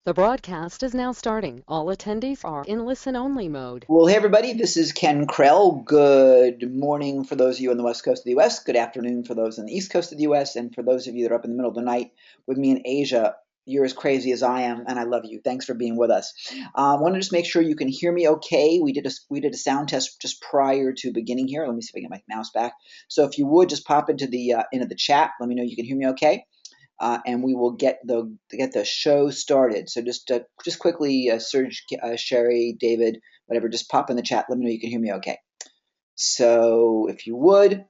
The broadcast is now starting. All attendees are in listen-only mode. Well, hey everybody, this is Ken Krell. Good morning for those of you on the west coast of the US. Good afternoon for those on the east coast of the US. And for those of you that are up in the middle of the night with me in Asia, you're as crazy as I am, and I love you. Thanks for being with us. I want to just make sure you can hear me okay. We did a sound test just prior to beginning here. Let me see if I can get my mouse back. So if you would just pop into the chat, let me know you can hear me okay. And we will get the show started. So just quickly, Serge, Sherry, David, whatever, just pop in the chat. Let me know you can hear me okay. So if you would,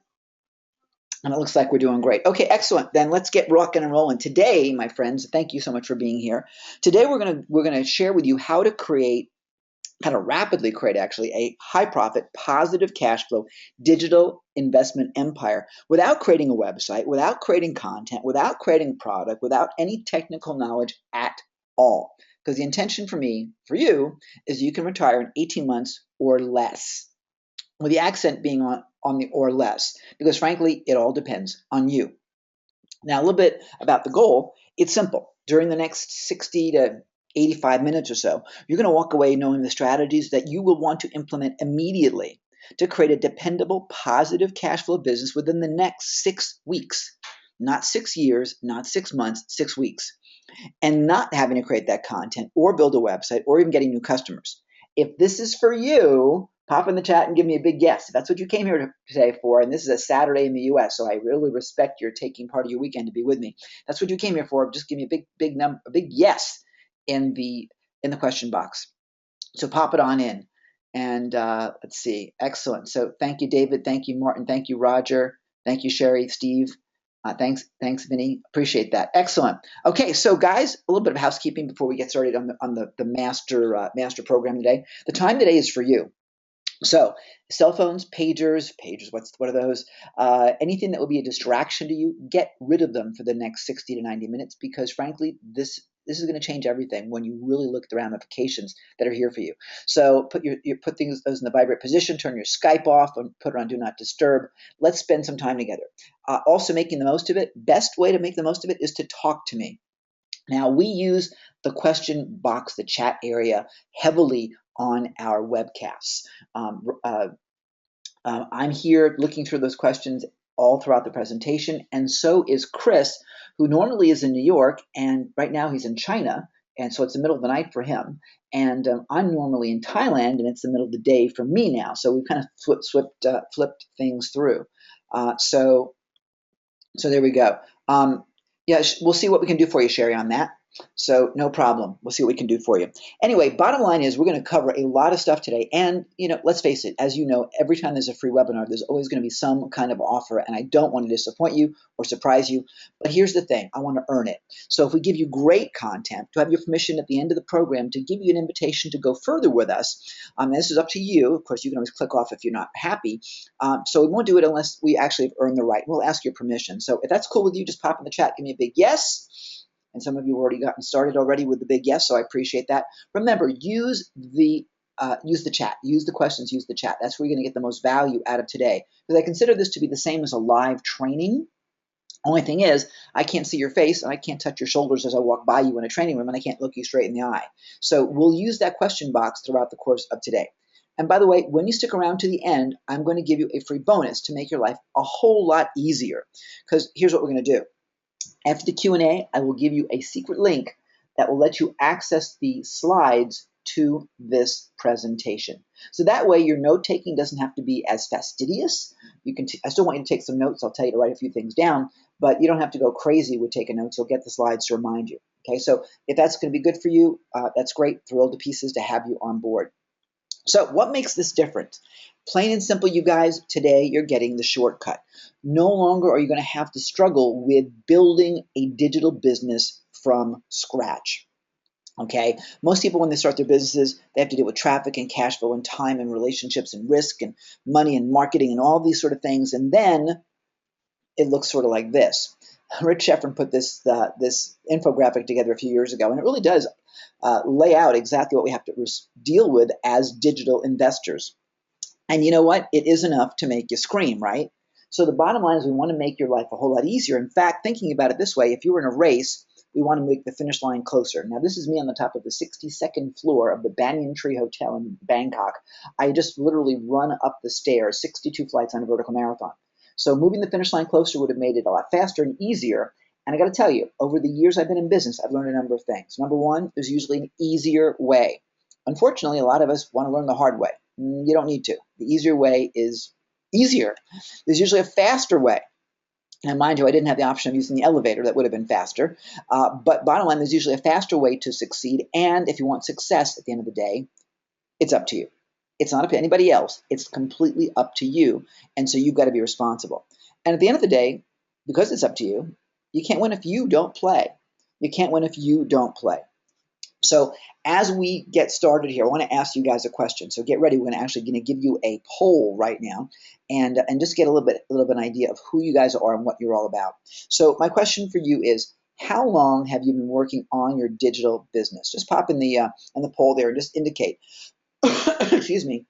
and it looks like we're doing great. Okay, excellent. Then let's get rocking and rolling. Today, my friends, thank you so much for being here. Today we're gonna share with you how to rapidly create actually a high profit, positive cash flow digital investment empire without creating a website, without creating content, without creating a product, without any technical knowledge at all. Because the intention for you, is you can retire in 18 months or less, with the accent being on the or less, because frankly, it all depends on you. Now, a little bit about the goal. It's simple. During the next 60 to 85 minutes or so, you're going to walk away knowing the strategies that you will want to implement immediately to create a dependable, positive cash flow business within the next 6 weeks. Not 6 years, not 6 months, 6 weeks. And not having to create that content or build a website or even getting new customers. If this is for you, pop in the chat and give me a big yes. If that's what you came here today for, and this is a Saturday in the US, so I really respect your taking part of your weekend to be with me. That's what you came here for. Just give me a big yes in the question box. So pop it on in. And let's see. Excellent. So thank you, David. Thank you, Martin. Thank you, Roger. Thank you, Sherry, Steve. Thanks, Vinny. Appreciate that. Excellent. Okay, so guys, a little bit of housekeeping before we get started on the master program today. The time today is for you. So cell phones, pagers, what are those? Anything that will be a distraction to you, get rid of them for the next 60 to 90 minutes, because frankly, this is going to change everything when you really look at the ramifications that are here for you. So put those in the vibrate position, turn your Skype off, and put it on do not disturb. Let's spend some time together. Also making the most of it. Best way to make the most of it is to talk to me. Now, we use the question box, the chat area, heavily on our webcasts. I'm here looking through those questions all throughout the presentation, and so is Chris, who normally is in New York, and right now he's in China, and so it's the middle of the night for him. And I'm normally in Thailand, and it's the middle of the day for me now. So we've kind of flipped things through. So there we go. Yeah, we'll see what we can do for you, Sherry, on that. So no problem. We'll see what we can do for you. Anyway, bottom line is we're going to cover a lot of stuff today. And, let's face it, as you know, every time there's a free webinar, there's always going to be some kind of offer. And I don't want to disappoint you or surprise you. But here's the thing. I want to earn it. So if we give you great content, to have your permission at the end of the program to give you an invitation to go further with us, this is up to you. Of course, you can always click off if you're not happy. So we won't do it unless we actually have earned the right. We'll ask your permission. So if that's cool with you, just pop in the chat. Give me a big yes. And some of you have already gotten started already with the big yes, so I appreciate that. Remember, use the chat, use the questions, use the chat. That's where you're going to get the most value out of today. Because I consider this to be the same as a live training. Only thing is, I can't see your face and I can't touch your shoulders as I walk by you in a training room, and I can't look you straight in the eye. So we'll use that question box throughout the course of today. And by the way, when you stick around to the end, I'm going to give you a free bonus to make your life a whole lot easier. Because here's what we're going to do. After the Q&A, I will give you a secret link that will let you access the slides to this presentation. So that way your note-taking doesn't have to be as fastidious. I still want you to take some notes. I'll tell you to write a few things down, but you don't have to go crazy with taking notes. You'll get the slides to remind you. Okay, so if that's going to be good for you, that's great. Thrilled to pieces to have you on board. So what makes this different? Plain and simple, you guys, today you're getting the shortcut. No longer are you going to have to struggle with building a digital business from scratch. Okay, most people when they start their businesses, they have to deal with traffic and cash flow and time and relationships and risk and money and marketing and all these sort of things. And then it looks sort of like this. Rich Sheffrin put this infographic together a few years ago, and it really does lay out exactly what we have to deal with as digital investors. And you know what? It is enough to make you scream, right? So the bottom line is we want to make your life a whole lot easier. In fact, thinking about it this way, if you were in a race we want to make the finish line closer. Now, this is me on the top of the 62nd floor of the Banyan Tree Hotel in Bangkok. I just literally run up the stairs, 62 flights on a vertical marathon. So moving the finish line closer would have made it a lot faster and easier. And I got to tell you, over the years I've been in business, I've learned a number of things. Number one, there's usually an easier way. Unfortunately, a lot of us want to learn the hard way. You don't need to. The easier way is easier. There's usually a faster way. And mind you, I didn't have the option of using the elevator. That would have been faster. But bottom line, there's usually a faster way to succeed. And if you want success at the end of the day, it's up to you. It's not up to anybody else. It's completely up to you. And so you've got to be responsible. And at the end of the day, because it's up to you, you can't win if you don't play. You can't win if you don't play. So as we get started here, I want to ask you guys a question. So get ready. We're going to give you a poll right now and just get a little bit of an idea of who you guys are and what you're all about. So my question for you is, how long have you been working on your digital business? Just pop in the poll there and just indicate, excuse me,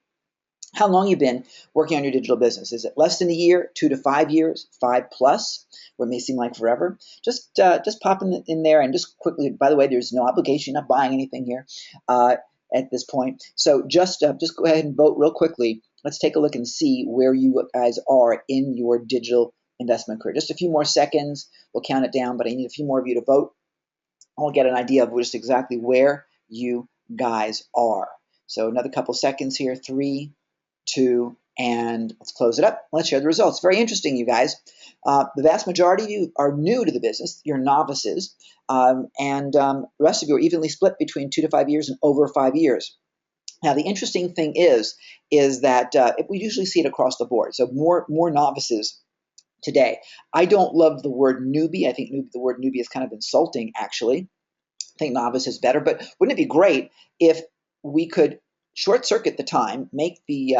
how long you've been working on your digital business. Is it less than a year, 2 to 5 years, 5 plus, what may seem like forever? Just pop in there and just quickly, by the way, there's no obligation, you're not buying anything here at this point. So just go ahead and vote real quickly. Let's take a look and see where you guys are in your digital investment career. Just a few more seconds, we'll count it down, but I need a few more of you to vote. I'll get an idea of just exactly where you guys are. So another couple seconds here, 3, 2, and let's close it up. Let's share the results. Very interesting, you guys. The vast majority of you are new to the business. You're novices. The rest of you are evenly split between 2 to 5 years and over 5 years. Now, the interesting thing is that we usually see it across the board. So more novices today. I don't love the word newbie. I think the word newbie is kind of insulting, actually. I think novice is better. But wouldn't it be great if we could short circuit the time, make the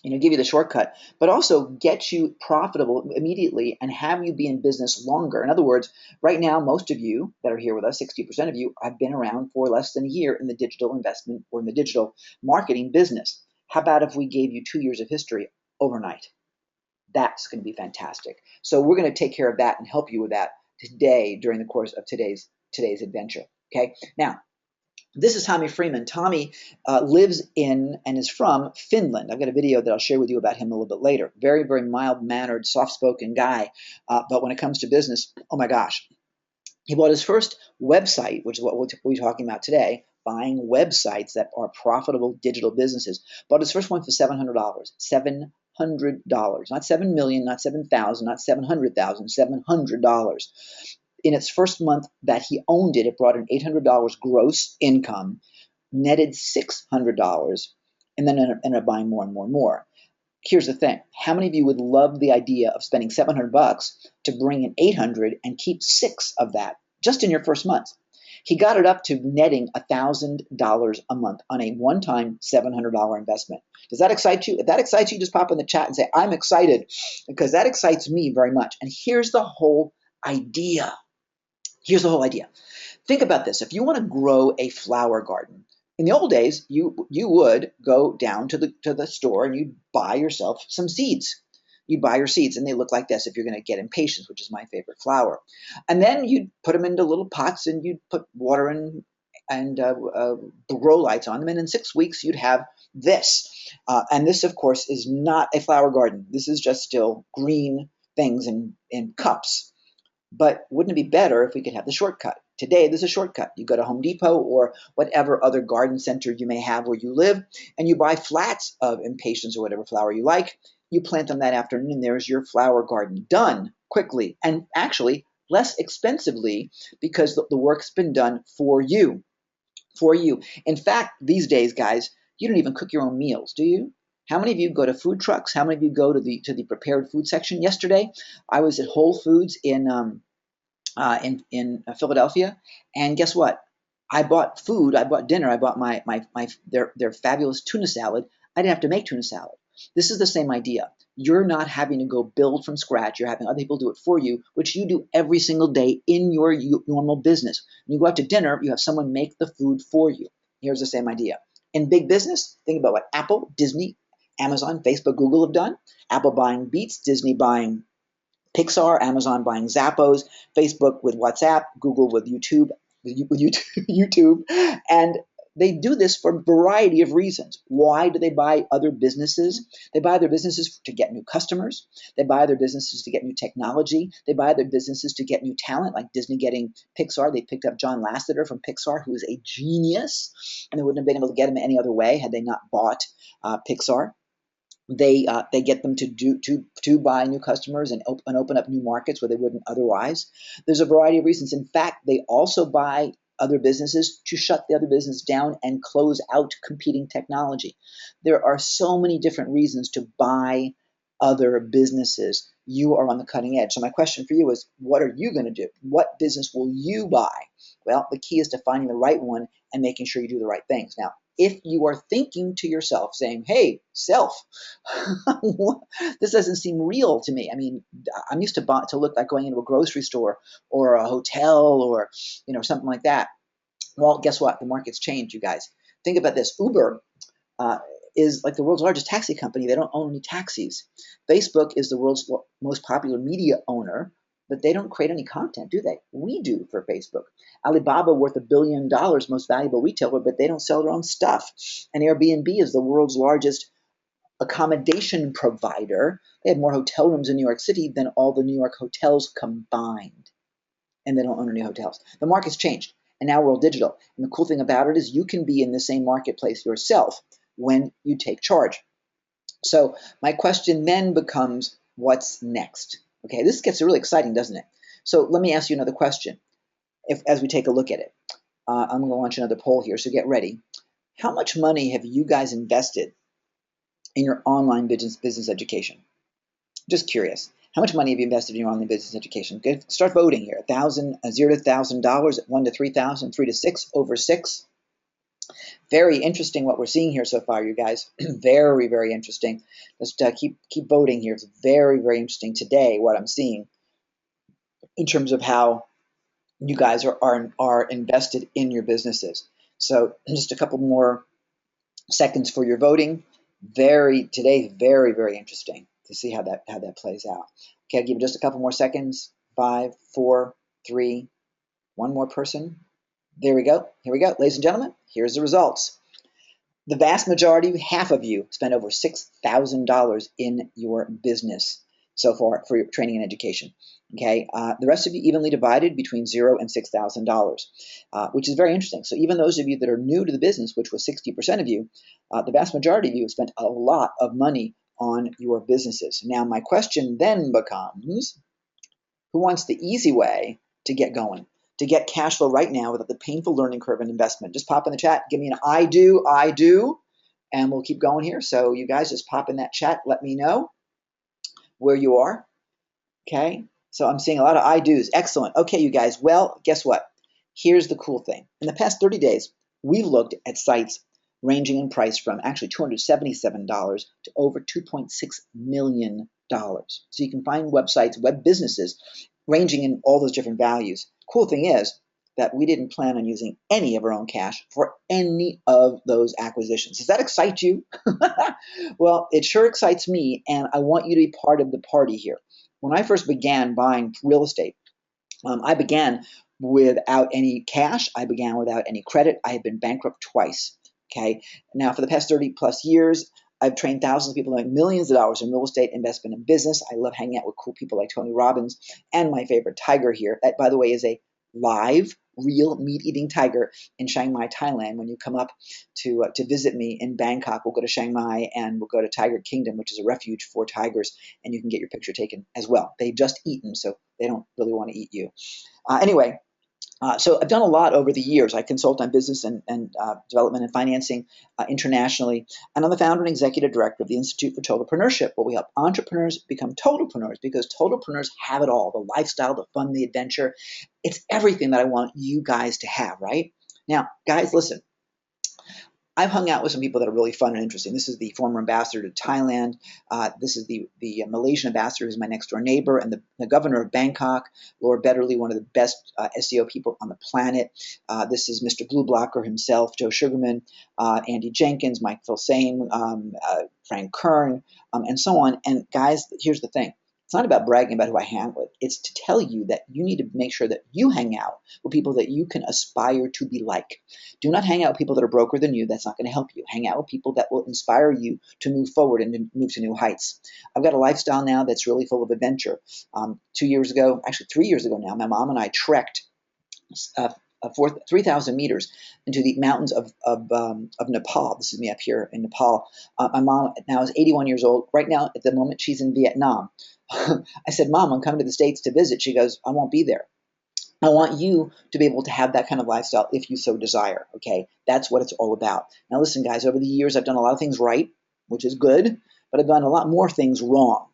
give you the shortcut, but also get you profitable immediately and have you be in business longer. In other words, right now, most of you that are here with us, 60% of you, have been around for less than a year in the digital investment or in the digital marketing business. How about if we gave you 2 years of history overnight? That's going to be fantastic. So we're going to take care of that and help you with that today during the course of today's adventure. Okay. Now, this is Tommy Freeman. Tommy lives in and is from Finland. I've got a video that I'll share with you about him a little bit later. Very, very mild-mannered, soft-spoken guy. But when it comes to business, oh my gosh. He bought his first website, which is what we'll be talking about today, buying websites that are profitable digital businesses. Bought his first one for $700. $700. Not 7 million, not 7,000, not 700,000, $700. In its first month that he owned it, it brought in $800 gross income, netted $600, and then ended up buying more and more and more. Here's the thing. How many of you would love the idea of spending $700 to bring in $800 and keep 6 of that just in your first month? He got it up to netting $1,000 a month on a one-time $700 investment. Does that excite you? If that excites you, just pop in the chat and say, I'm excited, because that excites me very much. And here's the whole idea. Here's the whole idea. Think about this. If you want to grow a flower garden, in the old days, you would go down to the store and you'd buy yourself some seeds. You'd buy your seeds, and they look like this if you're going to get impatiens, which is my favorite flower. And then you'd put them into little pots, and you'd put water in and grow lights on them. And in 6 weeks, you'd have this. And this, of course, is not a flower garden. This is just still green things in cups. But wouldn't it be better if we could have the shortcut? Today, there's a shortcut. You go to Home Depot or whatever other garden center you may have where you live, and you buy flats of impatiens or whatever flower you like. You plant them that afternoon, and there's your flower garden done quickly and actually less expensively because the work's been done for you. For you. In fact, these days, guys, you don't even cook your own meals, do you? How many of you go to food trucks? How many of you go to the prepared food section? Yesterday, I was at Whole Foods in Philadelphia, and guess what? I bought food. I bought dinner. I bought their fabulous tuna salad. I didn't have to make tuna salad. This is the same idea. You're not having to go build from scratch. You're having other people do it for you, which you do every single day in your normal business. When you go out to dinner, you have someone make the food for you. Here's the same idea. In big business, think about what Apple, Disney, Amazon, Facebook, Google have done. Apple buying Beats, Disney buying Pixar, Amazon buying Zappos, Facebook with WhatsApp, Google with YouTube, YouTube, and they do this for a variety of reasons. Why do they buy other businesses? They buy their businesses to get new customers. They buy their businesses to get new technology. They buy their businesses to get new talent, like Disney getting Pixar. They picked up John Lasseter from Pixar, who is a genius, and they wouldn't have been able to get him any other way had they not bought Pixar. They get them to buy new customers and open up new markets where they wouldn't otherwise. There's a variety of reasons. In fact, they also buy other businesses to shut the other business down and close out competing technology. There are so many different reasons to buy other businesses. You are on the cutting edge. So my question for you is, what are you going to do? What business will you buy? Well, the key is to finding the right one and making sure you do the right things. Now, if you are thinking to yourself, saying, hey, self, this doesn't seem real to me. I mean, I'm used to look like going into a grocery store or a hotel or something like that. Well, guess what? The market's changed, you guys. Think about this. Uber is like the world's largest taxi company. They don't own any taxis. Facebook is the world's most popular media owner, but they don't create any content, do they? We do for Facebook. Alibaba, worth $1 billion, most valuable retailer, but they don't sell their own stuff. And Airbnb is the world's largest accommodation provider. They have more hotel rooms in New York City than all the New York hotels combined. And they don't own any hotels. The market's changed, and now we're all digital. And the cool thing about it is you can be in the same marketplace yourself when you take charge. So my question then becomes, what's next? Okay, this gets really exciting, doesn't it? So let me ask you another question as we take a look at it. I'm going to launch another poll here, so get ready. How much money have you guys invested in your online business education? Just curious. How much money have you invested in your online business education? Good. Start voting here. $0 to $1,000, 1 to 3,000, 3 to 6, over 6. Very interesting what we're seeing here so far, you guys. Very, very interesting. Let's keep voting here. It's very, very interesting today what I'm seeing in terms of how you guys are invested in your businesses. So just a couple more seconds for your voting. Today, very, very interesting to see how that plays out. Okay, I'll give you just a couple more seconds. 5, 4, 3, one more person. There we go. Here we go. Ladies and gentlemen, here's the results. The vast majority, half of you, spent over $6,000 in your business so far for your training and education. Okay, the rest of you evenly divided between $0 and $6,000, which is very interesting. So even those of you that are new to the business, which was 60% of you, the vast majority of you spent a lot of money on your businesses. Now my question then becomes, who wants the easy way to get going, to get cash flow right now without the painful learning curve and investment? Just pop in the chat, give me an I do, and we'll keep going here. So you guys just pop in that chat, let me know where you are. Okay, so I'm seeing a lot of I do's. Excellent. Okay, you guys, well, guess what? Here's the cool thing. In the past 30 days, we've looked at sites ranging in price from actually $277 to over $2.6 million. So you can find websites, web businesses, ranging in all those different values. Cool thing is that we didn't plan on using any of our own cash for any of those acquisitions. Does that excite you? Well, it sure excites me, and I want you to be part of the party here. When I first began buying real estate, I began without any cash. I began without any credit. I had been bankrupt twice. Okay. Now, for the past 30 plus years, I've trained thousands of people to make millions of dollars in real estate, investment, and business. I love hanging out with cool people like Tony Robbins and my favorite tiger here. That, by the way, is a live, real meat-eating tiger in Chiang Mai, Thailand. When you come up to visit me in Bangkok, we'll go to Chiang Mai and we'll go to Tiger Kingdom, which is a refuge for tigers, and you can get your picture taken as well. They've just eaten, so they don't really want to eat you. Anyway, so I've done a lot over the years. I consult on business and development and financing internationally. And I'm the founder and executive director of the Institute for Totalpreneurship, where we help entrepreneurs become totalpreneurs, because totalpreneurs have it all: the lifestyle, the fun, the adventure. It's everything that I want you guys to have, right? Now, guys, listen. I've hung out with some people that are really fun and interesting. This is the former ambassador to Thailand. This is the Malaysian ambassador, who's my next door neighbor, and the governor of Bangkok, Lord Betterly, one of the best SEO people on the planet. This is Mr. Blue Blocker himself, Joe Sugarman, Andy Jenkins, Mike Filsaime, Frank Kern, and so on. And guys, here's the thing. It's not about bragging about who I hang with. It's to tell you that you need to make sure that you hang out with people that you can aspire to be like. Do not hang out with people that are broker than you. That's not going to help you. Hang out with people that will inspire you to move forward and to move to new heights. I've got a lifestyle now that's really full of adventure. 2 years ago, actually 3 years ago now, my mom and I trekked uh, 3,000 meters into the mountains of Nepal. This is me up here in Nepal. My mom now is 81 years old. Right now, at the moment, she's in Vietnam. I said, Mom, I'm coming to the States to visit. She goes, I won't be there. I want you to be able to have that kind of lifestyle if you so desire, okay? That's what it's all about. Now, listen, guys, over the years, I've done a lot of things right, which is good, but I've done a lot more things wrong.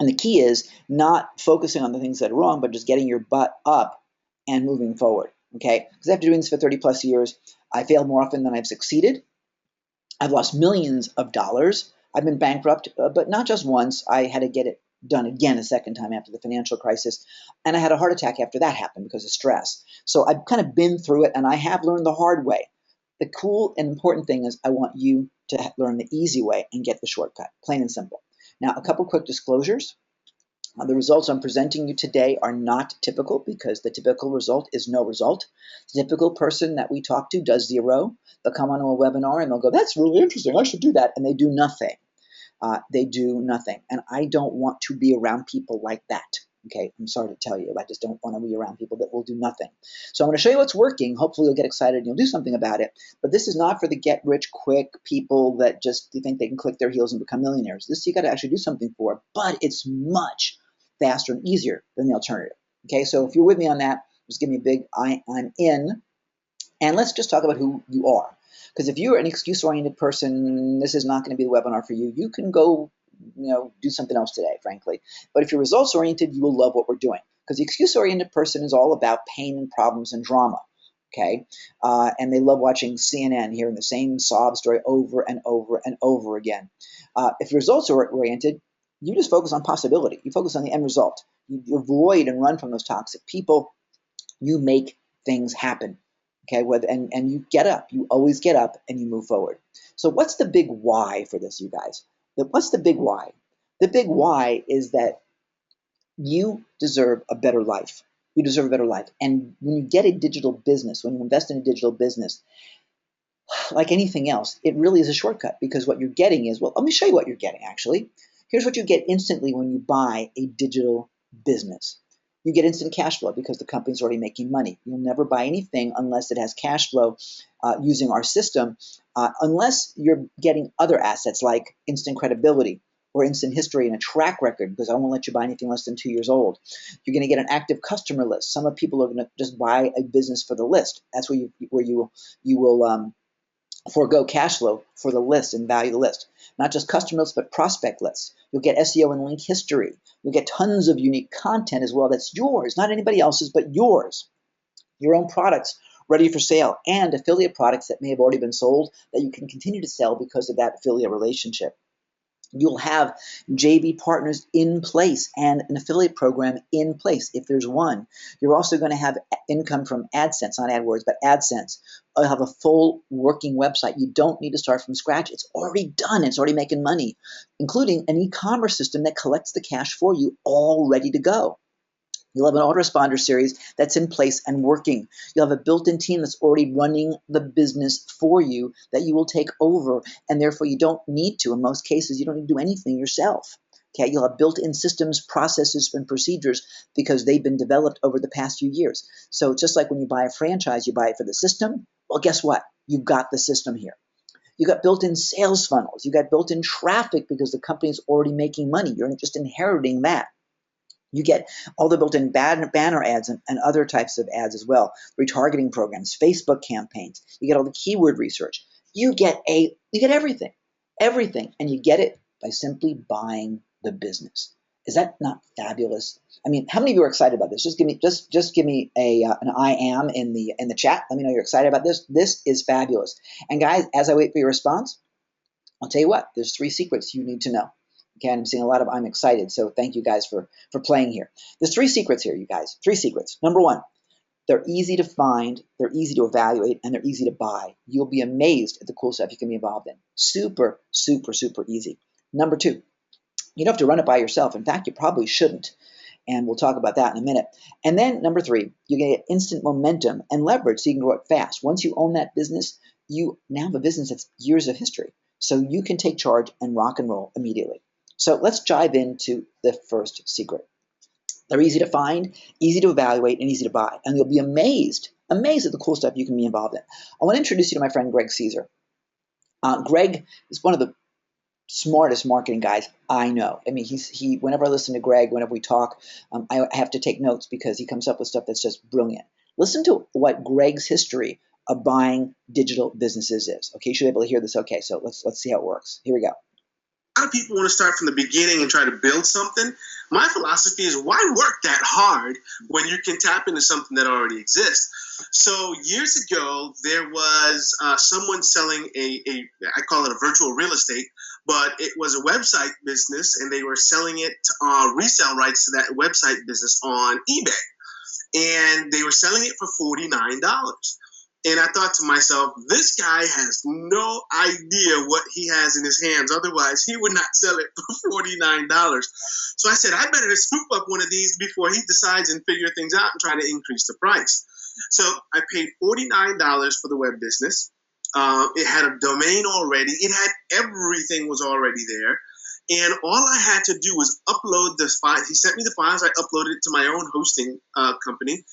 And the key is not focusing on the things that are wrong, but just getting your butt up and moving forward, okay? Because after doing this for 30 plus years, I failed more often than I've succeeded. I've lost millions of dollars. I've been bankrupt, but not just once. I had to get it done again a second time after the financial crisis. And I had a heart attack after that happened because of stress. So I've kind of been through it, and I have learned the hard way. The cool and important thing is I want you to learn the easy way and get the shortcut, plain and simple. Now, a couple quick disclosures. The results I'm presenting you today are not typical because the typical result is no result. The typical person that we talk to does zero. They'll come onto a webinar and they'll go, that's really interesting, I should do that. And they do nothing. They do nothing. And I don't want to be around people like that. Okay, I'm sorry to tell you, I just don't want to be around people that will do nothing. So I'm going to show you what's working. Hopefully you'll get excited and you'll do something about it. But this is not for the get rich quick people that just think they can click their heels and become millionaires. This you got to actually do something for, but it's much faster and easier than the alternative. Okay, so if you're with me on that, just give me a big I'm in. And let's just talk about who you are. Because if you're an excuse-oriented person, this is not going to be the webinar for you. You can go, do something else today, frankly. But if you're results-oriented, you will love what we're doing. Because the excuse-oriented person is all about pain and problems and drama. Okay, and they love watching CNN, hearing the same sob story over and over and over again. If you're results-oriented, you just focus on possibility. You focus on the end result. You avoid and run from those toxic people. You make things happen. Okay, and you get up. You always get up and you move forward. So what's the big why for this, you guys? What's the big why? The big why is that you deserve a better life. You deserve a better life. And when you get a digital business, when you invest in a digital business, like anything else, it really is a shortcut because what you're getting is, well, let me show you what you're getting, actually. Here's what you get instantly when you buy a digital business. You get instant cash flow because the company's already making money. You'll never buy anything unless it has cash flow using our system, unless you're getting other assets like instant credibility or instant history and a track record, because I won't let you buy anything less than 2 years old. You're going to get an active customer list. Some of people are going to just buy a business for the list. That's where you will forego cash flow for the list and value the list. Not just customer lists, but prospect lists. You'll get SEO and link history. You'll get tons of unique content as well that's yours, not anybody else's, but yours. Your own products ready for sale and affiliate products that may have already been sold that you can continue to sell because of that affiliate relationship. You'll have JV partners in place and an affiliate program in place if there's one. You're also going to have income from AdSense, not AdWords, but AdSense. You'll have a full working website. You don't need to start from scratch. It's already done. It's already making money, including an e-commerce system that collects the cash for you, all ready to go. You'll have an autoresponder series that's in place and working. You'll have a built-in team that's already running the business for you that you will take over, and therefore you don't need to. In most cases, you don't need to do anything yourself. Okay, you'll have built-in systems, processes, and procedures because they've been developed over the past few years. So just like when you buy a franchise, you buy it for the system. Well, guess what? You've got the system here. You got built-in sales funnels. You got built-in traffic because the company's already making money. You're just inheriting that. You get all the built-in banner ads and other types of ads as well, retargeting programs, Facebook campaigns. You get all the keyword research. You get everything, and you get it by simply buying the business. Is that not fabulous? I mean, how many of you are excited about this? Just give me an I am in the chat. Let me know you're excited about this. This is fabulous. And guys, as I wait for your response, I'll tell you what. There's 3 secrets you need to know. Okay, and I'm seeing a lot of I'm excited, so thank you guys for playing here. There's 3 secrets here, you guys. 3 secrets. Number 1, they're easy to find, they're easy to evaluate, and they're easy to buy. You'll be amazed at the cool stuff you can be involved in. Super, super, super easy. Number 2, You don't have to run it by yourself. In fact, you probably shouldn't. And we'll talk about that in a minute. And then number 3, you get instant momentum and leverage so you can grow it fast. Once you own that business, you now have a business that's years of history. So you can take charge and rock and roll immediately. So let's dive into the first secret. They're easy to find, easy to evaluate, and easy to buy. And you'll be amazed at the cool stuff you can be involved in. I want to introduce you to my friend Greg Caesar. Greg is one of the smartest marketing guys I know. I mean, he. Whenever I listen to Greg, whenever we talk, I have to take notes because he comes up with stuff that's just brilliant. Listen to what Greg's history of buying digital businesses is. Okay, you should be able to hear this. Okay, so let's see how it works. Here we go. A lot of people want to start from the beginning and try to build something. My philosophy is, why work that hard when you can tap into something that already exists? So years ago, there was someone selling I call it a virtual real estate, but it was a website business, and they were selling it resale rights to that website business on eBay. And they were selling it for $49. And I thought to myself, this guy has no idea what he has in his hands. Otherwise, he would not sell it for $49. So I said, I better scoop up one of these before he decides and figure things out and try to increase the price. So I paid $49 for the web business. It had a domain already. It had everything was already there. And all I had to do was upload the file. He sent me the files. I uploaded it to my own hosting company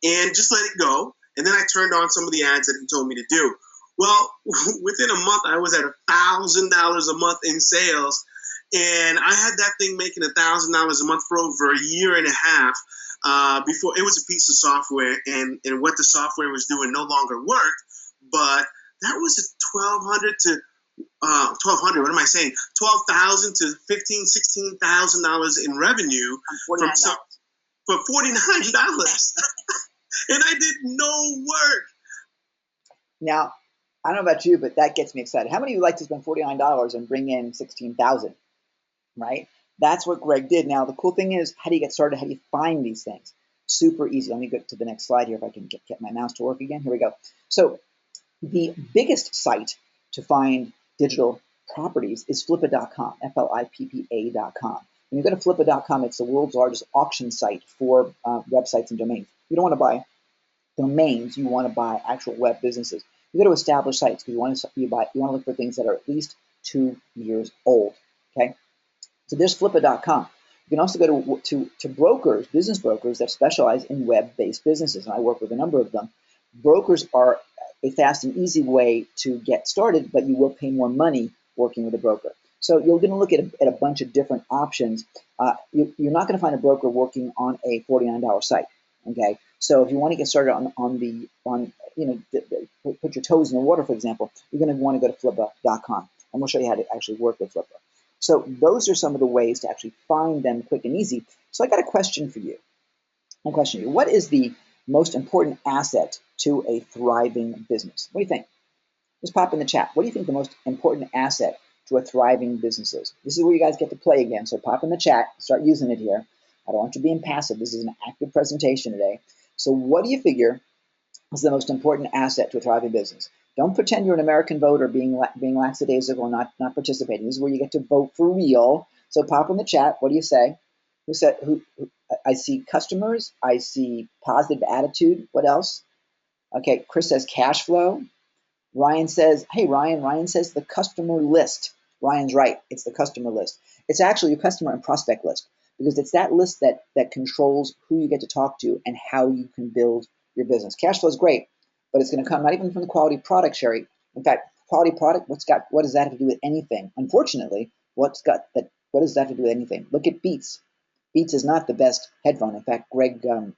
and just let it go. And then I turned on some of the ads that he told me to do. Well, within a month, I was at $1,000 a month in sales. And I had that thing making $1,000 a month for over a year and a half before it was a piece of software. And what the software was doing no longer worked. But that was $1,200 to $1,200. What am I saying? $12,000 to $15,000, $16,000 in revenue for $49. And I did no work. Now, I don't know about you, but that gets me excited. How many of you like to spend $49 and bring in $16,000? Right? That's what Greg did. Now, the cool thing is, how do you get started? How do you find these things? Super easy. Let me go to the next slide here if I can get my mouse to work again. Here we go. So the biggest site to find digital properties is flippa.com, Flippa.com. When you go to flippa.com, it's the world's largest auction site for websites and domains. You don't want to buy domains, you want to buy actual web businesses. You go to established sites because you want to look for things that are at least 2 years old. Okay, so there's flippa.com. You can also go to brokers, business brokers that specialize in web-based businesses, and I work with a number of them. Brokers are a fast and easy way to get started, but you will pay more money working with a broker. So you're going to look at a bunch of different options. You're not going to find a broker working on a $49 site. Okay, so if you want to get started put your toes in the water, for example, you're going to want to go to flippa.com. I'm going to show you how to actually work with Flippa. So those are some of the ways to actually find them quick and easy. So I got a question for you. What is the most important asset to a thriving business? What do you think? Just pop in the chat. What do you think the most important asset to a thriving business is? This is where you guys get to play again. So pop in the chat, start using it here. I don't want you being passive. This is an active presentation today. So what do you figure is the most important asset to a thriving business? Don't pretend you're an American voter being lackadaisical or not participating. This is where you get to vote for real. So pop in the chat. What do you say? Who said? I see customers. I see positive attitude. What else? Okay, Chris says cash flow. Ryan says, hey, Ryan says the customer list. Ryan's right. It's the customer list. It's actually your customer and prospect list because it's that list that controls who you get to talk to and how you can build your business. Cash flow is great, but it's going to come not even from the quality product, Sherry. In fact, quality product, what does that have to do with anything? Unfortunately, what does that have to do with anything? Look at Beats. Beats is not the best headphone. In fact, Greg, who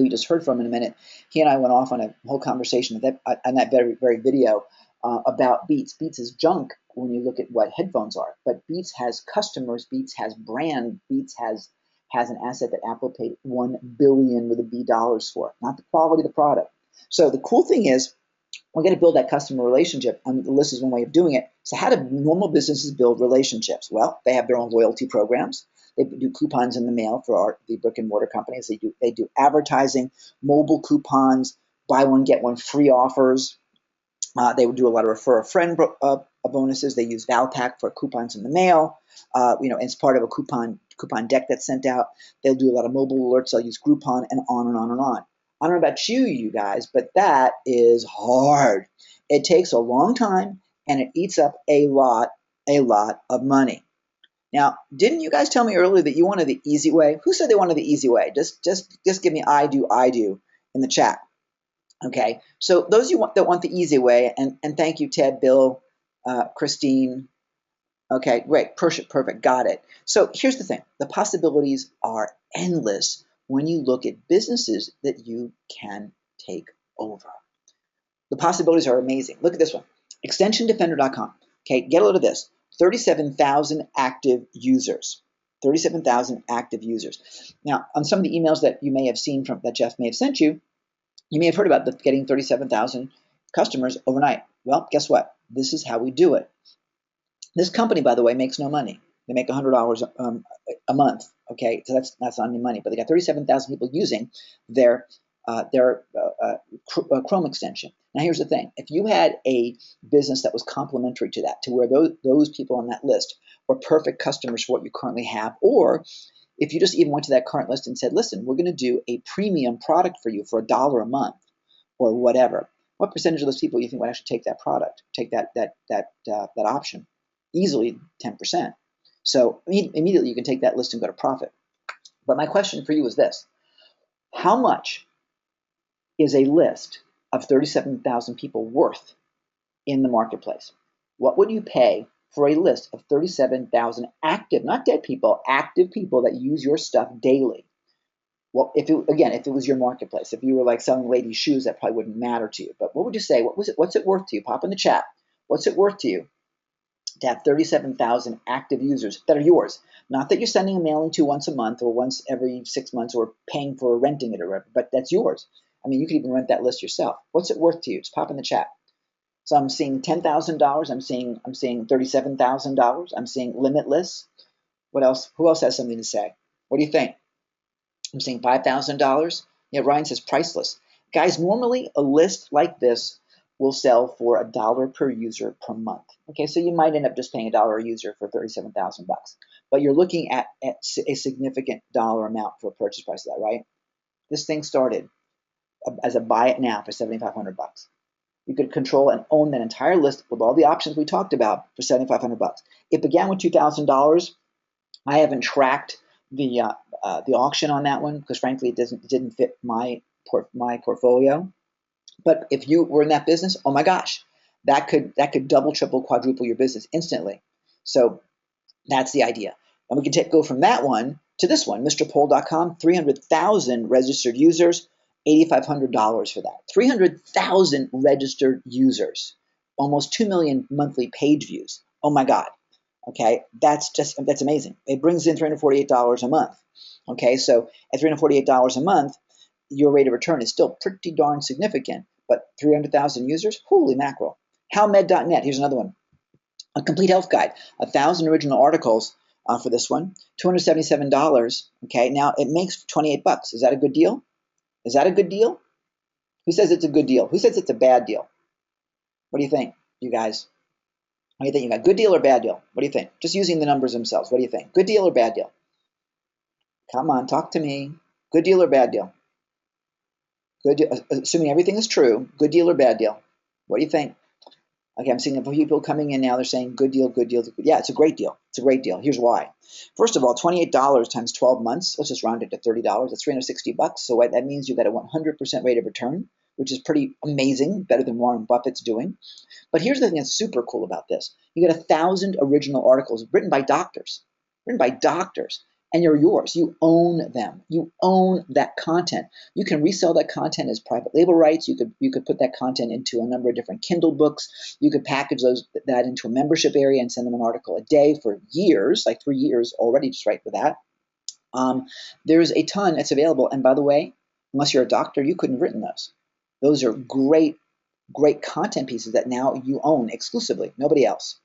you just heard from in a minute, he and I went off on a whole conversation on that very, very video about Beats. Beats is junk when you look at what headphones are, but Beats has customers, Beats has brand, Beats has an asset that Apple paid $1 billion with a B dollars for, not the quality of the product. So the cool thing is, we're going to build that customer relationship, and the list is one way of doing it. So how do normal businesses build relationships? Well, they have their own loyalty programs. They do coupons in the mail for the brick and mortar companies. They do advertising, mobile coupons, buy one get one free offers. They would do a lot of refer a friend bonuses. They use Valpak for coupons in the mail. It's part of a coupon deck that's sent out. They'll do a lot of mobile alerts. They'll use Groupon and on and on and on. I don't know about you guys, but that is hard. It takes a long time and it eats up a lot of money. Now, didn't you guys tell me earlier that you wanted the easy way? Who said they wanted the easy way? Just give me I do in the chat. Okay, so those of you that want the easy way, and thank you, Ted, Bill, Christine. Okay, great, perfect, got it. So here's the thing. The possibilities are endless when you look at businesses that you can take over. The possibilities are amazing. Look at this one, extensiondefender.com. Okay, get a load of this. 37,000 active users. 37,000 active users. Now, on some of the emails that you may have seen that Jeff may have sent you, you may have heard about getting 37,000 customers overnight. Well, guess what? This is how we do it. This company, by the way, makes no money. They make $100 a month. Okay, so that's not any money, but they got 37,000 people using their Chrome extension. Now, here's the thing: if you had a business that was complementary to that, to where those people on that list were perfect customers for what you currently have, or if you just even went to that current list and said, listen, we're going to do a premium product for you for $1 a month or whatever, what percentage of those people you think would actually take that product, take that option? Easily 10%. So immediately you can take that list and go to profit. But my question for you is this: how much is a list of 37,000 people worth in the marketplace? What would you pay for a list of 37,000 active, not dead people, active people that use your stuff daily? Well, if it was your marketplace, if you were like selling ladies' shoes, that probably wouldn't matter to you. But what would you say? What's it worth to you? Pop in the chat. What's it worth to you to have 37,000 active users that are yours? Not that you're sending a mailing to once a month or once every 6 months or paying for renting it or whatever, but that's yours. I mean, you could even rent that list yourself. What's it worth to you? Just pop in the chat. So I'm seeing $10,000. I'm seeing $37,000. I'm seeing limitless. What else? Who else has something to say? What do you think? I'm seeing $5,000. Yeah, Ryan says priceless. Guys, normally a list like this will sell for $1 per user per month. Okay, so you might end up just paying $1 a user for 37,000 bucks, but you're looking at a significant dollar amount for a purchase price of that, right? This thing started as a buy it now for 7,500 bucks. You could control and own that entire list with all the options we talked about for 7,500 bucks. It began with $2,000. I haven't tracked the auction on that one because frankly it didn't fit my portfolio. But if you were in that business, oh my gosh, that could double, triple, quadruple your business instantly. So that's the idea. And we can go from that one to this one, MrPoll.com, 300,000 registered users, $8,500 for that. 300,000 registered users, almost 2 million monthly page views. Oh my God. Okay, that's amazing. It brings in $348 a month. Okay, so at $348 a month, your rate of return is still pretty darn significant. But 300,000 users, holy mackerel. HowMed.net, here's another one. A complete health guide, 1,000 original articles for this one, $277. Okay, now it makes 28 bucks. Is that a good deal? Is that a good deal? Who says it's a good deal? Who says it's a bad deal? What do you think, you guys? What do you think? You got good deal or bad deal? What do you think? Just using the numbers themselves. What do you think? Good deal or bad deal? Come on, talk to me. Good deal or bad deal? Good deal, assuming everything is true. Good deal or bad deal? What do you think? Okay, I'm seeing people coming in now. They're saying good deal, good deal. Yeah, it's a great deal. It's a great deal. Here's why. First of all, $28 times 12 months. Let's just round it to $30. That's 360 bucks. So that means you got a 100% rate of return, which is pretty amazing, better than Warren Buffett's doing. But here's the thing that's super cool about this. You got 1,000 original articles written by doctors, and you're yours. You own them. You own that content. You can resell that content as private label rights. You could put that content into a number of different Kindle books. You could package that into a membership area and send them an article a day for years, like 3 years already, just right for that. There's a ton that's available. And by the way, unless you're a doctor, you couldn't have written those. Those are great content pieces that now you own exclusively, nobody else.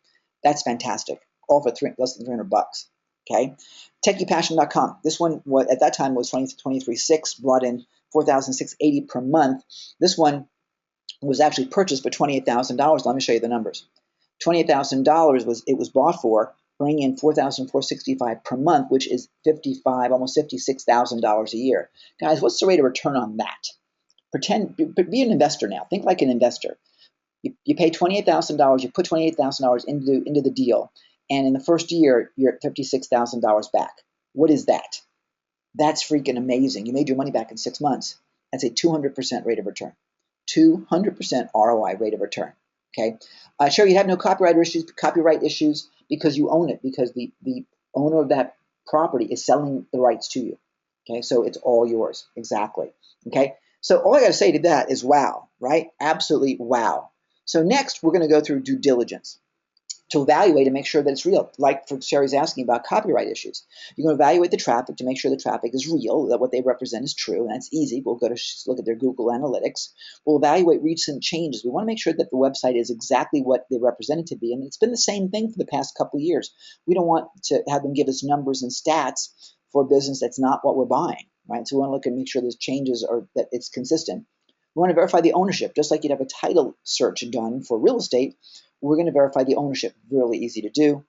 That's fantastic. All for less than 300 bucks. Okay, TechiePassion.com. This one at that time was $23,600, brought in $4,680 per month. This one was actually purchased for $28,000. Let me show you the numbers. $28,000 was bought for, bringing in $4,465 per month, which is almost $56,000 a year. Guys, what's the rate of return on that? Be an investor now. Think like an investor. You pay $28,000. You put $28,000 into the deal, and in the first year, you're at $56,000 back. What is that? That's freaking amazing. You made your money back in 6 months. That's a 200% rate of return. 200% ROI rate of return. Okay. Sure, you have no copyright issues because you own it, because the owner of that property is selling the rights to you. Okay, so it's all yours. Exactly. Okay. So all I got to say to that is wow, right? Absolutely wow. So next, we're going to go through due diligence to evaluate and make sure that it's real. Like for Sherry's asking about copyright issues. You're going to evaluate the traffic to make sure the traffic is real, that what they represent is true, and that's easy. We'll go to look at their Google Analytics. We'll evaluate recent changes. We want to make sure that the website is exactly what they represent it to be, and it's been the same thing for the past couple of years. We don't want to have them give us numbers and stats for a business that's not what we're buying, right? So we want to look and make sure those changes are, that it's consistent. We want to verify the ownership, just like you'd have a title search done for real estate. We're going to verify the ownership. Really easy to do.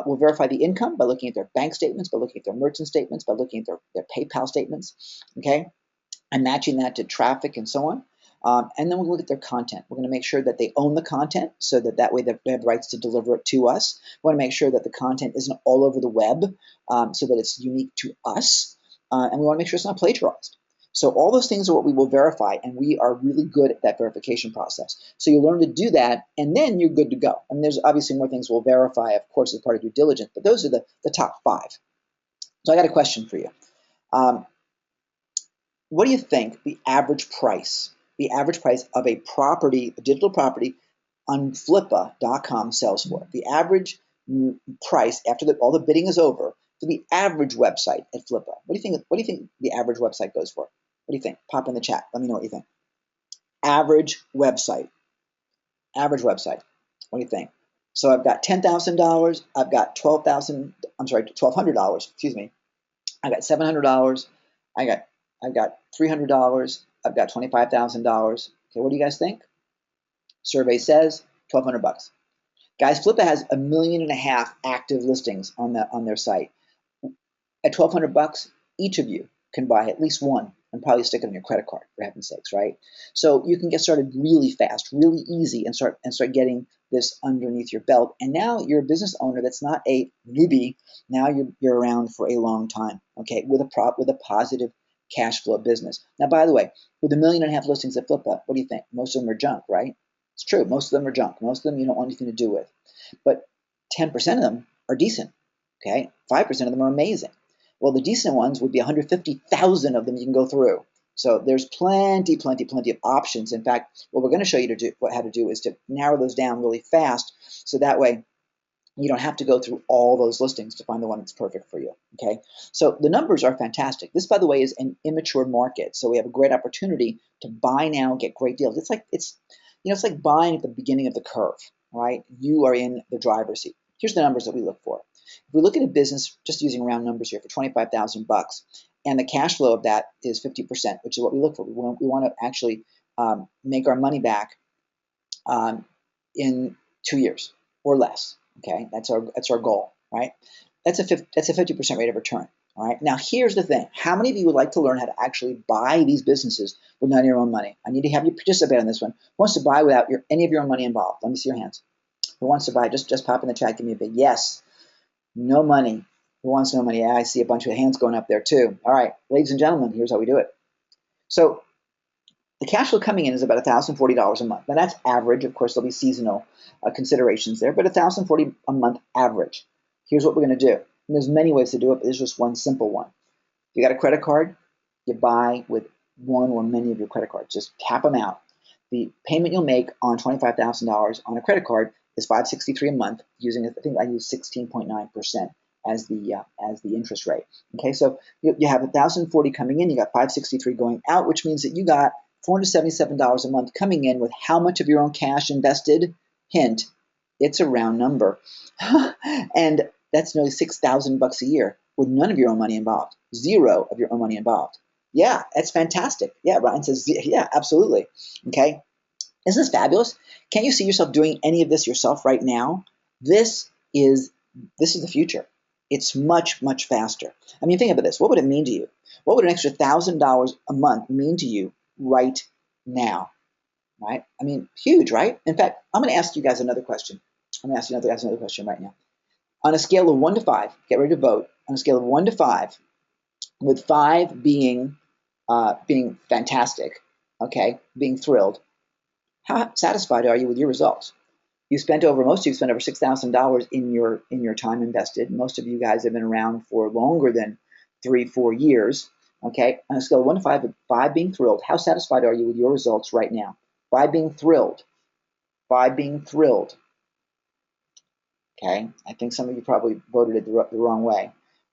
We'll verify the income by looking at their bank statements, by looking at their merchant statements, by looking at their PayPal statements, okay, and matching that to traffic and so on. And then we'll look at their content. We're going to make sure that they own the content, so that way they have rights to deliver it to us. We want to make sure that the content isn't all over the web, so that it's unique to us. And we want to make sure it's not plagiarized. So all those things are what we will verify, and we are really good at that verification process. So you learn to do that, and then you're good to go. And there's obviously more things we'll verify, of course, as part of due diligence, but those are the top 5. So I got a question for you. What do you think the average price of a property, a digital property on flippa.com sells for? The average price after all the bidding is over for the average website at Flippa. What do you think the average website goes for? What do you think? Pop in the chat. Let me know what you think. Average website. Average website. What do you think? So I've got $10,000. I've got $1,200. Excuse me. I got $700. I've got $300. I've got $25,000. Okay, what do you guys think? Survey says $1,200. Guys, Flippa has 1.5 million active listings on their site. At $1,200, each of you can buy at least one and probably stick it on your credit card, for heaven's sakes, right? So you can get started really fast, really easy, and start getting this underneath your belt. And now you're a business owner that's not a newbie. Now you're around for a long time, okay, with a positive cash flow business. Now, by the way, with 1.5 million listings at Flippa, what do you think? Most of them are junk, right? It's true. Most of them are junk. Most of them you don't want anything to do with. But 10% of them are decent, okay? 5% of them are amazing. Well, the decent ones would be 150,000 of them you can go through. So there's plenty of options. In fact, what we're going to show you how to do is to narrow those down really fast, so that way you don't have to go through all those listings to find the one that's perfect for you, okay? So the numbers are fantastic. This, by the way, is an immature market, so we have a great opportunity to buy now, get great deals. It's like buying at the beginning of the curve, right? You are in the driver's seat. Here's the numbers that we look for. If we look at a business, just using round numbers here, for $25,000, and the cash flow of that is 50%, which is what we look for. We want to actually make our money back in 2 years or less. Okay, that's our goal, right? That's a 50% rate of return. All right. Now here's the thing: how many of you would like to learn how to actually buy these businesses with none of your own money? I need to have you participate on this one. Who wants to buy without any of your own money involved? Let me see your hands. Who wants to buy? Just pop in the chat. Give me a big yes. No money. Who wants no money? Yeah, I see a bunch of hands going up there too. All right, ladies and gentlemen, here's how we do it. So the cash flow coming in is about $1,040 a month. Now that's average. Of course, there'll be seasonal considerations there, but $1,040 a month average. Here's what we're going to do. And there's many ways to do it, but there's just one simple one. If you got a credit card, you buy with one or many of your credit cards. Just tap them out. The payment you'll make on $25,000 on a credit card is $563 a month, using, I think I use 16.9% as the interest rate. Okay, so you have $1,040 coming in, you got $563 going out, which means that you got $477 a month coming in with how much of your own cash invested? Hint, it's a round number. And that's nearly $6,000 a year with none of your own money involved. Zero of your own money involved. Yeah, that's fantastic. Yeah, Ryan says, yeah, absolutely. Okay. Isn't this fabulous? Can't you see yourself doing any of this yourself right now? This is the future. It's much, much faster. I mean, think about this. What would it mean to you? What would an extra $1,000 a month mean to you right now? Right? I mean, huge, right? In fact, I'm going to ask you guys another question. I'm going to ask you guys another question right now. On a scale of 1 to 5, get ready to vote. On a scale of 1 to 5, with 5 being fantastic, okay, being thrilled, how satisfied are you with your results? Most of you spent over $6,000 in your time invested. Most of you guys have been around for longer than 3-4 years. Okay, on a scale of 1 to 5, with 5 being thrilled, how satisfied are you with your results right now? 5 being thrilled. 5 being thrilled. Okay, I think some of you probably voted it the wrong way.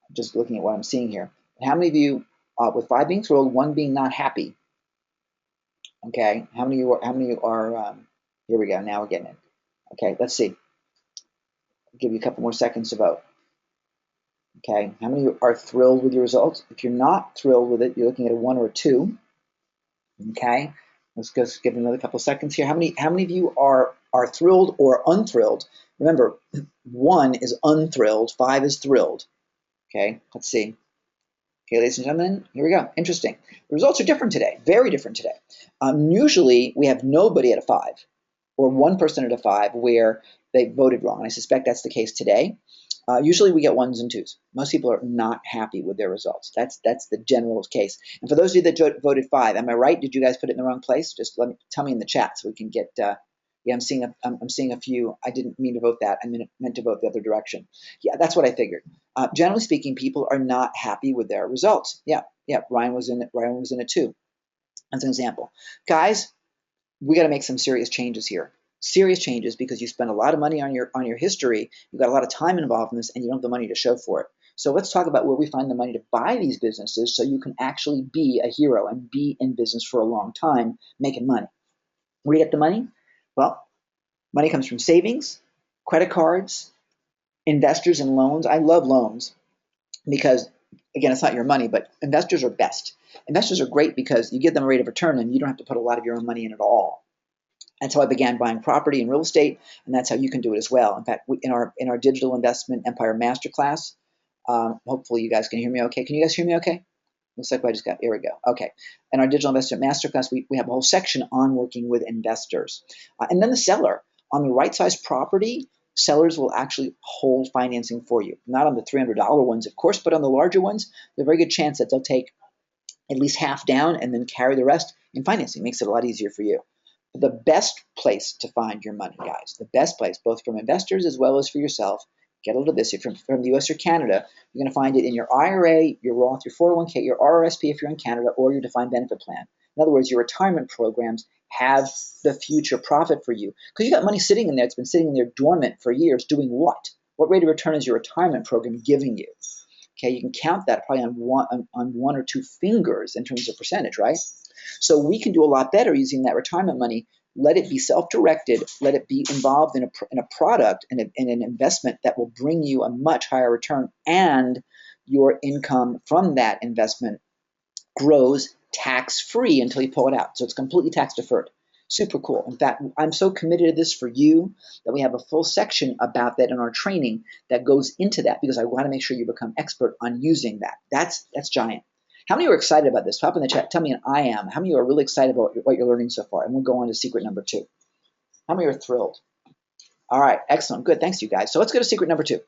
I'm just looking at what I'm seeing here. How many of you, with 5 being thrilled, 1 being not happy? Okay, how many of you are? Here we go. Now we're getting it. Okay, let's see. I'll give you a couple more seconds to vote. Okay, how many of you are thrilled with your results? If you're not thrilled with it, you're looking at a 1 or a 2. Okay, let's just give it another couple seconds here. How many of you are thrilled or unthrilled? Remember, 1 is unthrilled, 5 is thrilled. Okay, let's see. Okay, ladies and gentlemen, here we go. Interesting. The results are different today, very different today. Usually, we have nobody at a 5, or 1% at a 5 where they voted wrong. And I suspect that's the case today. Usually we get 1s and 2s. Most people are not happy with their results. That's the general case. And for those of you that voted 5, am I right? Did you guys put it in the wrong place? Just tell me in the chat so we can get. Yeah, I'm seeing a few. I didn't mean to vote that. I meant to vote the other direction. Yeah, that's what I figured. Generally speaking, people are not happy with their results. Yeah. Ryan was in a 2. That's an example, guys. We got to make some serious changes here. Serious changes, because you spend a lot of money on your history. You've got a lot of time involved in this, and you don't have the money to show for it. So let's talk about where we find the money to buy these businesses, so you can actually be a hero and be in business for a long time, making money. Where do you get the money? Well, money comes from savings, credit cards, investors, and loans. I love loans because, again, it's not your money, but investors are best. Investors are great because you give them a rate of return, and you don't have to put a lot of your own money in at all. That's how I began buying property and real estate, and that's how you can do it as well. In fact, in our Digital Investment Empire Masterclass, hopefully you guys can hear me okay. Can you guys hear me okay? Looks like here we go. Okay. In our Digital Investment Masterclass, we have a whole section on working with investors. And then the seller. On the right size property, sellers will actually hold financing for you. Not on the $300 ones, of course, but on the larger ones, there's a very good chance that they'll take at least half down and then carry the rest in financing. Makes it a lot easier for you. The best place to find your money, guys, the best place, both from investors as well as for yourself, get a load of this. If you're from the US or Canada, you're going to find it in your IRA, your Roth, your 401k, your RRSP if you're in Canada, or your defined benefit plan. In other words, your retirement programs have the future profit for you, because you got money sitting in there. It's been sitting in there dormant for years. Doing what? What rate of return is your retirement program giving you? Okay, you can count that probably on one or two fingers in terms of percentage, right? So we can do a lot better using that retirement money. Let it be self-directed. Let it be involved in a product and an investment that will bring you a much higher return, and your income from that investment grows tax-free until you pull it out. So it's completely tax-deferred. Super cool. In fact, I'm so committed to this for you that we have a full section about that in our training that goes into that, because I want to make sure you become expert on using that. That's giant. How many are excited about this? Pop in the chat. Tell me an I am. How many are really excited about what you're learning so far? And we'll go on to secret number 2. How many are thrilled? All right. Excellent. Good. Thanks, you guys. So let's go to secret number 2.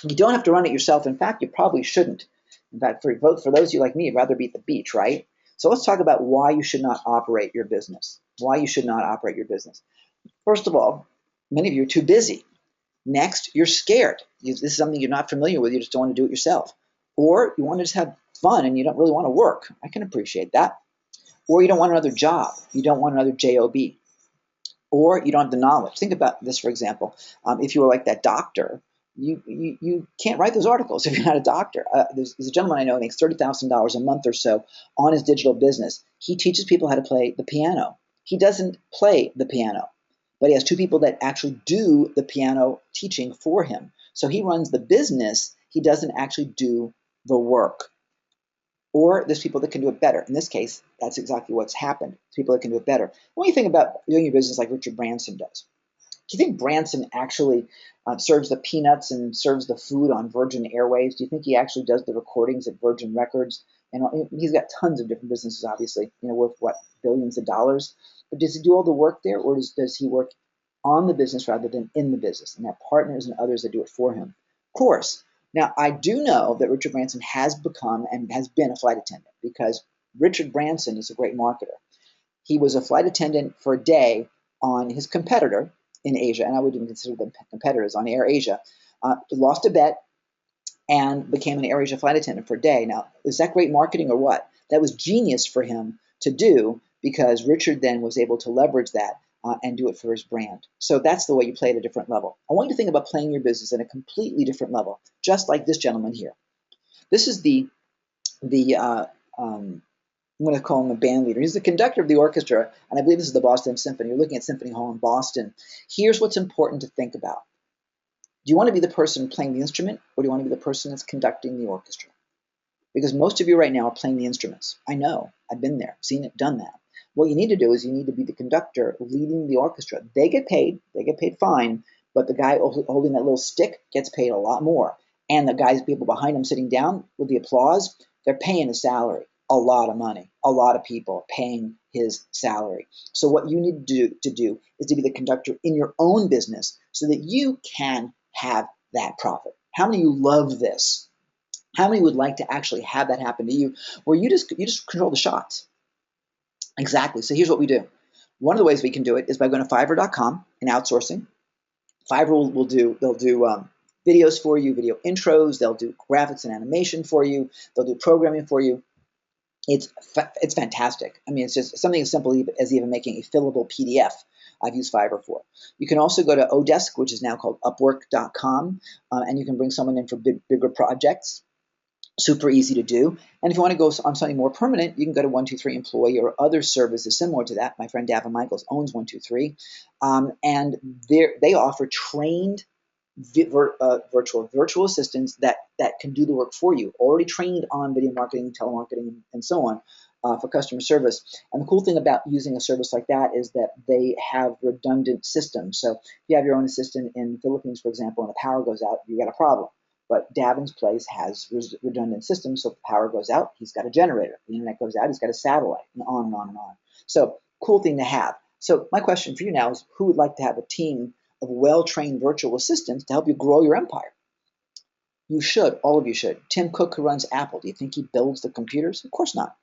You don't have to run it yourself. In fact, you probably shouldn't. In fact, for those of you like me, you'd rather be at the beach, right? So let's talk about why you should not operate your business. Why you should not operate your business. First of all, many of you are too busy. Next, you're scared. This is something you're not familiar with. You just don't want to do it yourself. Or you want to just have fun and you don't really want to work. I can appreciate that. Or you don't want another job. You don't want another job. Or you don't have the knowledge. Think about this, for example. If you were like that doctor, you can't write those articles if you're not a doctor. There's a gentleman I know who makes $30,000 a month or so on his digital business. He teaches people how to play the piano. He doesn't play the piano, but he has 2 people that actually do the piano teaching for him. So he runs the business. He doesn't actually do the work. or there's people that can do it better. In this case, that's exactly what's happened. People that can do it better. When you think about doing your business like Richard Branson does, do you think Branson actually serves the peanuts and serves the food on Virgin Airways? Do you think he actually does the recordings at Virgin Records? And he's got tons of different businesses, obviously, worth what, billions of dollars. But does he do all the work there, or does he work on the business rather than in the business and have partners and others that do it for him? Of course. Now, I do know that Richard Branson has become and has been a flight attendant because Richard Branson is a great marketer. He was a flight attendant for a day on his competitor in Asia, and I would even consider them competitors on Air Asia, lost a bet and became an Air Asia flight attendant for a day. Now, is that great marketing or what? That was genius for him to do because Richard then was able to leverage that and do it for his brand. So that's the way you play at a different level. I want you to think about playing your business at a completely different level, just like this gentleman here. This is I'm going to call him a band leader. He's the conductor of the orchestra, and I believe this is the Boston Symphony. You're looking at Symphony Hall in Boston. Here's what's important to think about. Do you want to be the person playing the instrument, or do you want to be the person that's conducting the orchestra? Because most of you right now are playing the instruments. I know. I've been there, seen it, done that. What you need to do is you need to be the conductor leading the orchestra. They get paid fine, but the guy holding that little stick gets paid a lot more. And the guys, people behind him sitting down with the applause, they're paying a salary. A lot of money, a lot of people paying his salary. So what you need to do is to be the conductor in your own business so that you can have that profit. How many of you love this? How many would like to actually have that happen to you where you just control the shots? Exactly. So here's what we do. One of the ways we can do it is by going to Fiverr.com and outsourcing. Fiverr they'll do videos for you, video intros, they'll do graphics and animation for you, they'll do programming for you. It's fantastic. I mean, it's just something as simple as even making a fillable PDF. I've used Fiverr for. You can also go to Odesk, which is now called Upwork.com, and you can bring someone in for bigger projects. Super easy to do. And if you want to go on something more permanent, you can go to 123 Employee or other services similar to that. My friend Davin Michaels owns 123, and they offer trained virtual assistants that can do the work for you, already trained on video marketing, telemarketing, and so on for customer service. And the cool thing about using a service like that is that they have redundant systems. So if you have your own assistant in the Philippines, for example, and the power goes out, you got a problem. But Davin's place has redundant systems, so if the power goes out, he's got a generator. The internet goes out, he's got a satellite, and on and on and on. So cool thing to have. So my question for you now is, who would like to have a team of well-trained virtual assistants to help you grow your empire? You should. All of you should. Tim Cook, who runs Apple, do you think he builds the computers? Of course not.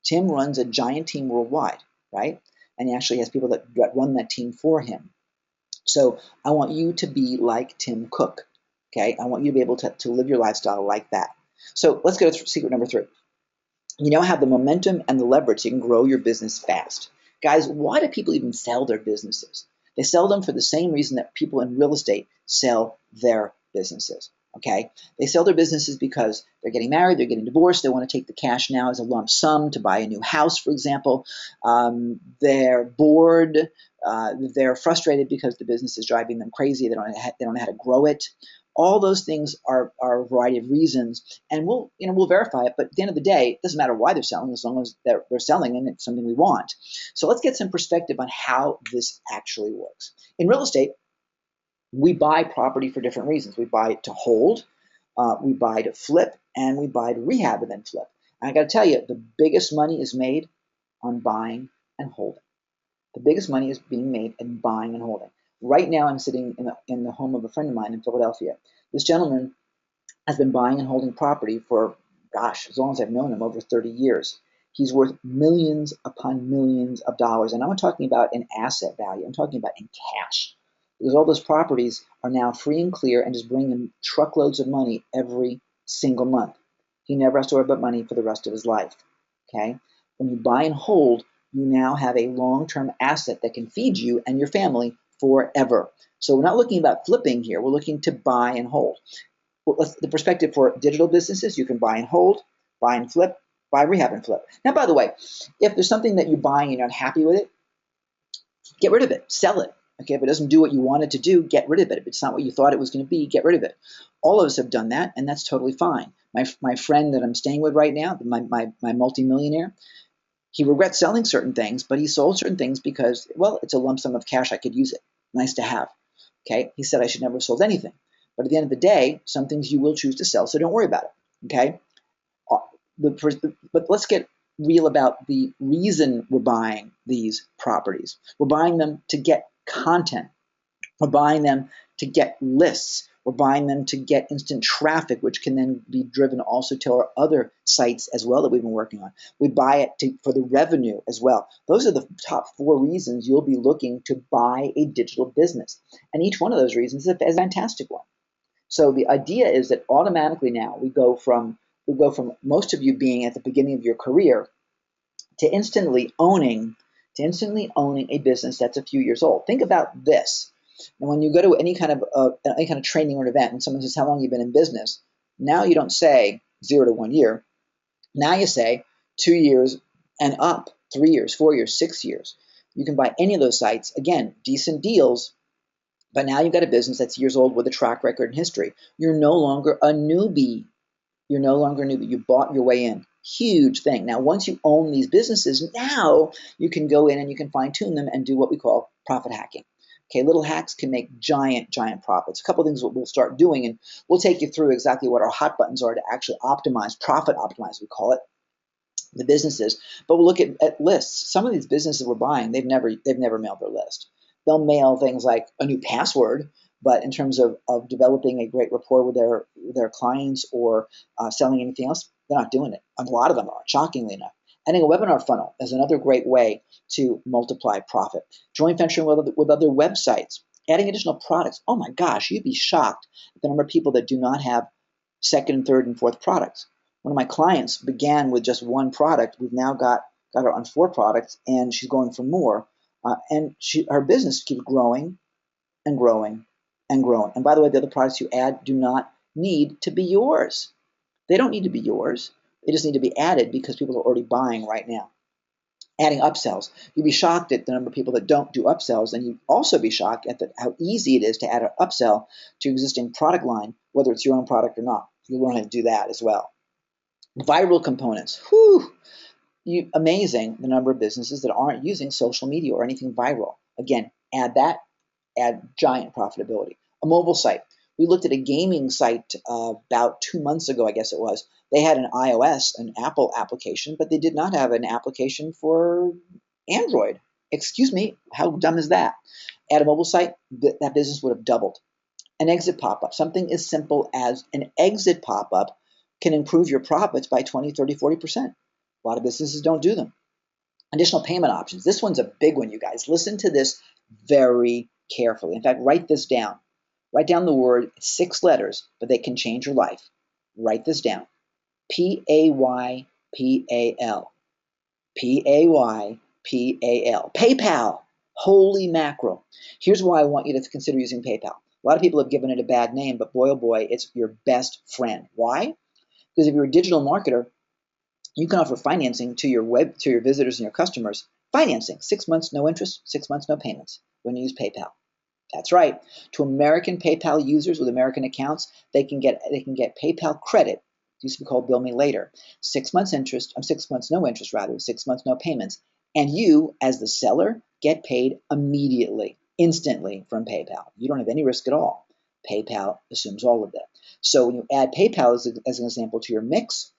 Tim runs a giant team worldwide, right? And he actually has people that run that team for him. So I want you to be like Tim Cook, okay? I want you to be able to live your lifestyle like that. So let's go to secret number 3. You now have the momentum and the leverage so you can grow your business fast. Guys, why do people even sell their businesses? They sell them for the same reason that people in real estate sell their businesses, okay? They sell their businesses because they're getting married, they're getting divorced, they want to take the cash now as a lump sum to buy a new house, for example. They're bored, they're frustrated because the business is driving them crazy, they don't know how to grow it. All those things are a variety of reasons, and we'll verify it. But at the end of the day, it doesn't matter why they're selling, as long as they're selling and it's something we want. So let's get some perspective on how this actually works. In real estate, we buy property for different reasons. We buy to hold, we buy to flip, and we buy to rehab and then flip. And I got to tell you, the biggest money is made on buying and holding. The biggest money is being made in buying and holding. Right now, I'm sitting in the home of a friend of mine in Philadelphia. This gentleman has been buying and holding property for, gosh, as long as I've known him, over 30 years. He's worth millions upon millions of dollars. And I'm not talking about in asset value. I'm talking about in cash. Because all those properties are now free and clear and just bring him truckloads of money every single month. He never has to worry about money for the rest of his life. Okay? When you buy and hold, you now have a long-term asset that can feed you and your family forever. So we're not looking about flipping here. We're looking to buy and hold. Well, the perspective for digital businesses, you can buy and hold, buy and flip, buy, rehab, and flip. Now, by the way, if there's something that you're buying and you're not happy with it, get rid of it, sell it. Okay, if it doesn't do what you want it to do, get rid of it. If it's not what you thought it was going to be, get rid of it. All of us have done that, and that's totally fine. My friend that I'm staying with right now, my multimillionaire, he regrets selling certain things, but he sold certain things because, well, it's a lump sum of cash. I could use it. Nice to have. Okay. He said I should never have sold anything. But at the end of the day, some things you will choose to sell, so don't worry about it. Okay. But let's get real about the reason we're buying these properties. We're buying them to get content. We're buying them to get lists. We're buying them to get instant traffic, which can then be driven also to our other sites as well that we've been working on. We buy it for the revenue as well. Those are the top 4 reasons you'll be looking to buy a digital business. And each one of those reasons is a fantastic one. So the idea is that automatically now we go from most of you being at the beginning of your career to instantly owning a business that's a few years old. Think about this. And when you go to any kind of training or an event and someone says, how long have you been in business? Now you don't say 0 to 1 year. Now you say 2 years and up, 3 years, 4 years, 6 years. You can buy any of those sites. Again, decent deals, but now you've got a business that's years old with a track record and history. You're no longer a newbie. You're no longer a newbie. You bought your way in. Huge thing. Now, once you own these businesses, now you can go in and you can fine tune them and do what we call profit hacking. Okay, little hacks can make giant profits. A couple of things we'll start doing, and we'll take you through exactly what our hot buttons are to actually optimize, profit optimize, we call it, the businesses. But we'll look at lists. Some of these businesses we're buying, they've never mailed their list. They'll mail things like a new password, but in terms of developing a great rapport with their clients or selling anything else, they're not doing it. A lot of them are, shockingly enough. Adding a webinar funnel is another great way to multiply profit. Joint venturing with other websites. Adding additional products. Oh my gosh, you'd be shocked at the number of people that do not have second, and third, and fourth products. One of my clients began with just 1 product. We've now got her on 4 products, and she's going for more. And her business keeps growing and growing and growing. And by the way, the other products you add do not need to be yours. They don't need to be yours. They just need to be added because people are already buying right now. Adding upsells. You'd be shocked at the number of people that don't do upsells, and you'd also be shocked at how easy it is to add an upsell to your existing product line, whether it's your own product or not. You'll learn how to do that as well. Viral components. Amazing the number of businesses that aren't using social media or anything viral. Again, add that, add giant profitability. A mobile site. We looked at a gaming site about 2 months ago, I guess it was. They had an iOS, an Apple application, but they did not have an application for Android. Excuse me, how dumb is that? At a mobile site, that business would have doubled. An exit pop-up. Something as simple as an exit pop-up can improve your profits by 20, 30, 40%. A lot of businesses don't do them. Additional payment options. This one's a big one, you guys. Listen to this very carefully. In fact, write this down. Write down the word, 6 letters, but they can change your life. Write this down. PayPal. PayPal. PayPal. Holy mackerel. Here's why I want you to consider using PayPal. A lot of people have given it a bad name, but boy, oh boy, it's your best friend. Why? Because if you're a digital marketer, you can offer financing to your visitors and your customers. Financing, 6 months, no interest, 6 months, no payments when you use PayPal. That's right. To American PayPal users with American accounts, they can get PayPal credit. It used to be called Bill Me Later. 6 months interest, 6 months no interest rather, 6 months no payments. And you, as the seller, get paid immediately, instantly from PayPal. You don't have any risk at all. PayPal assumes all of that. So when you add PayPal as an example to your mix,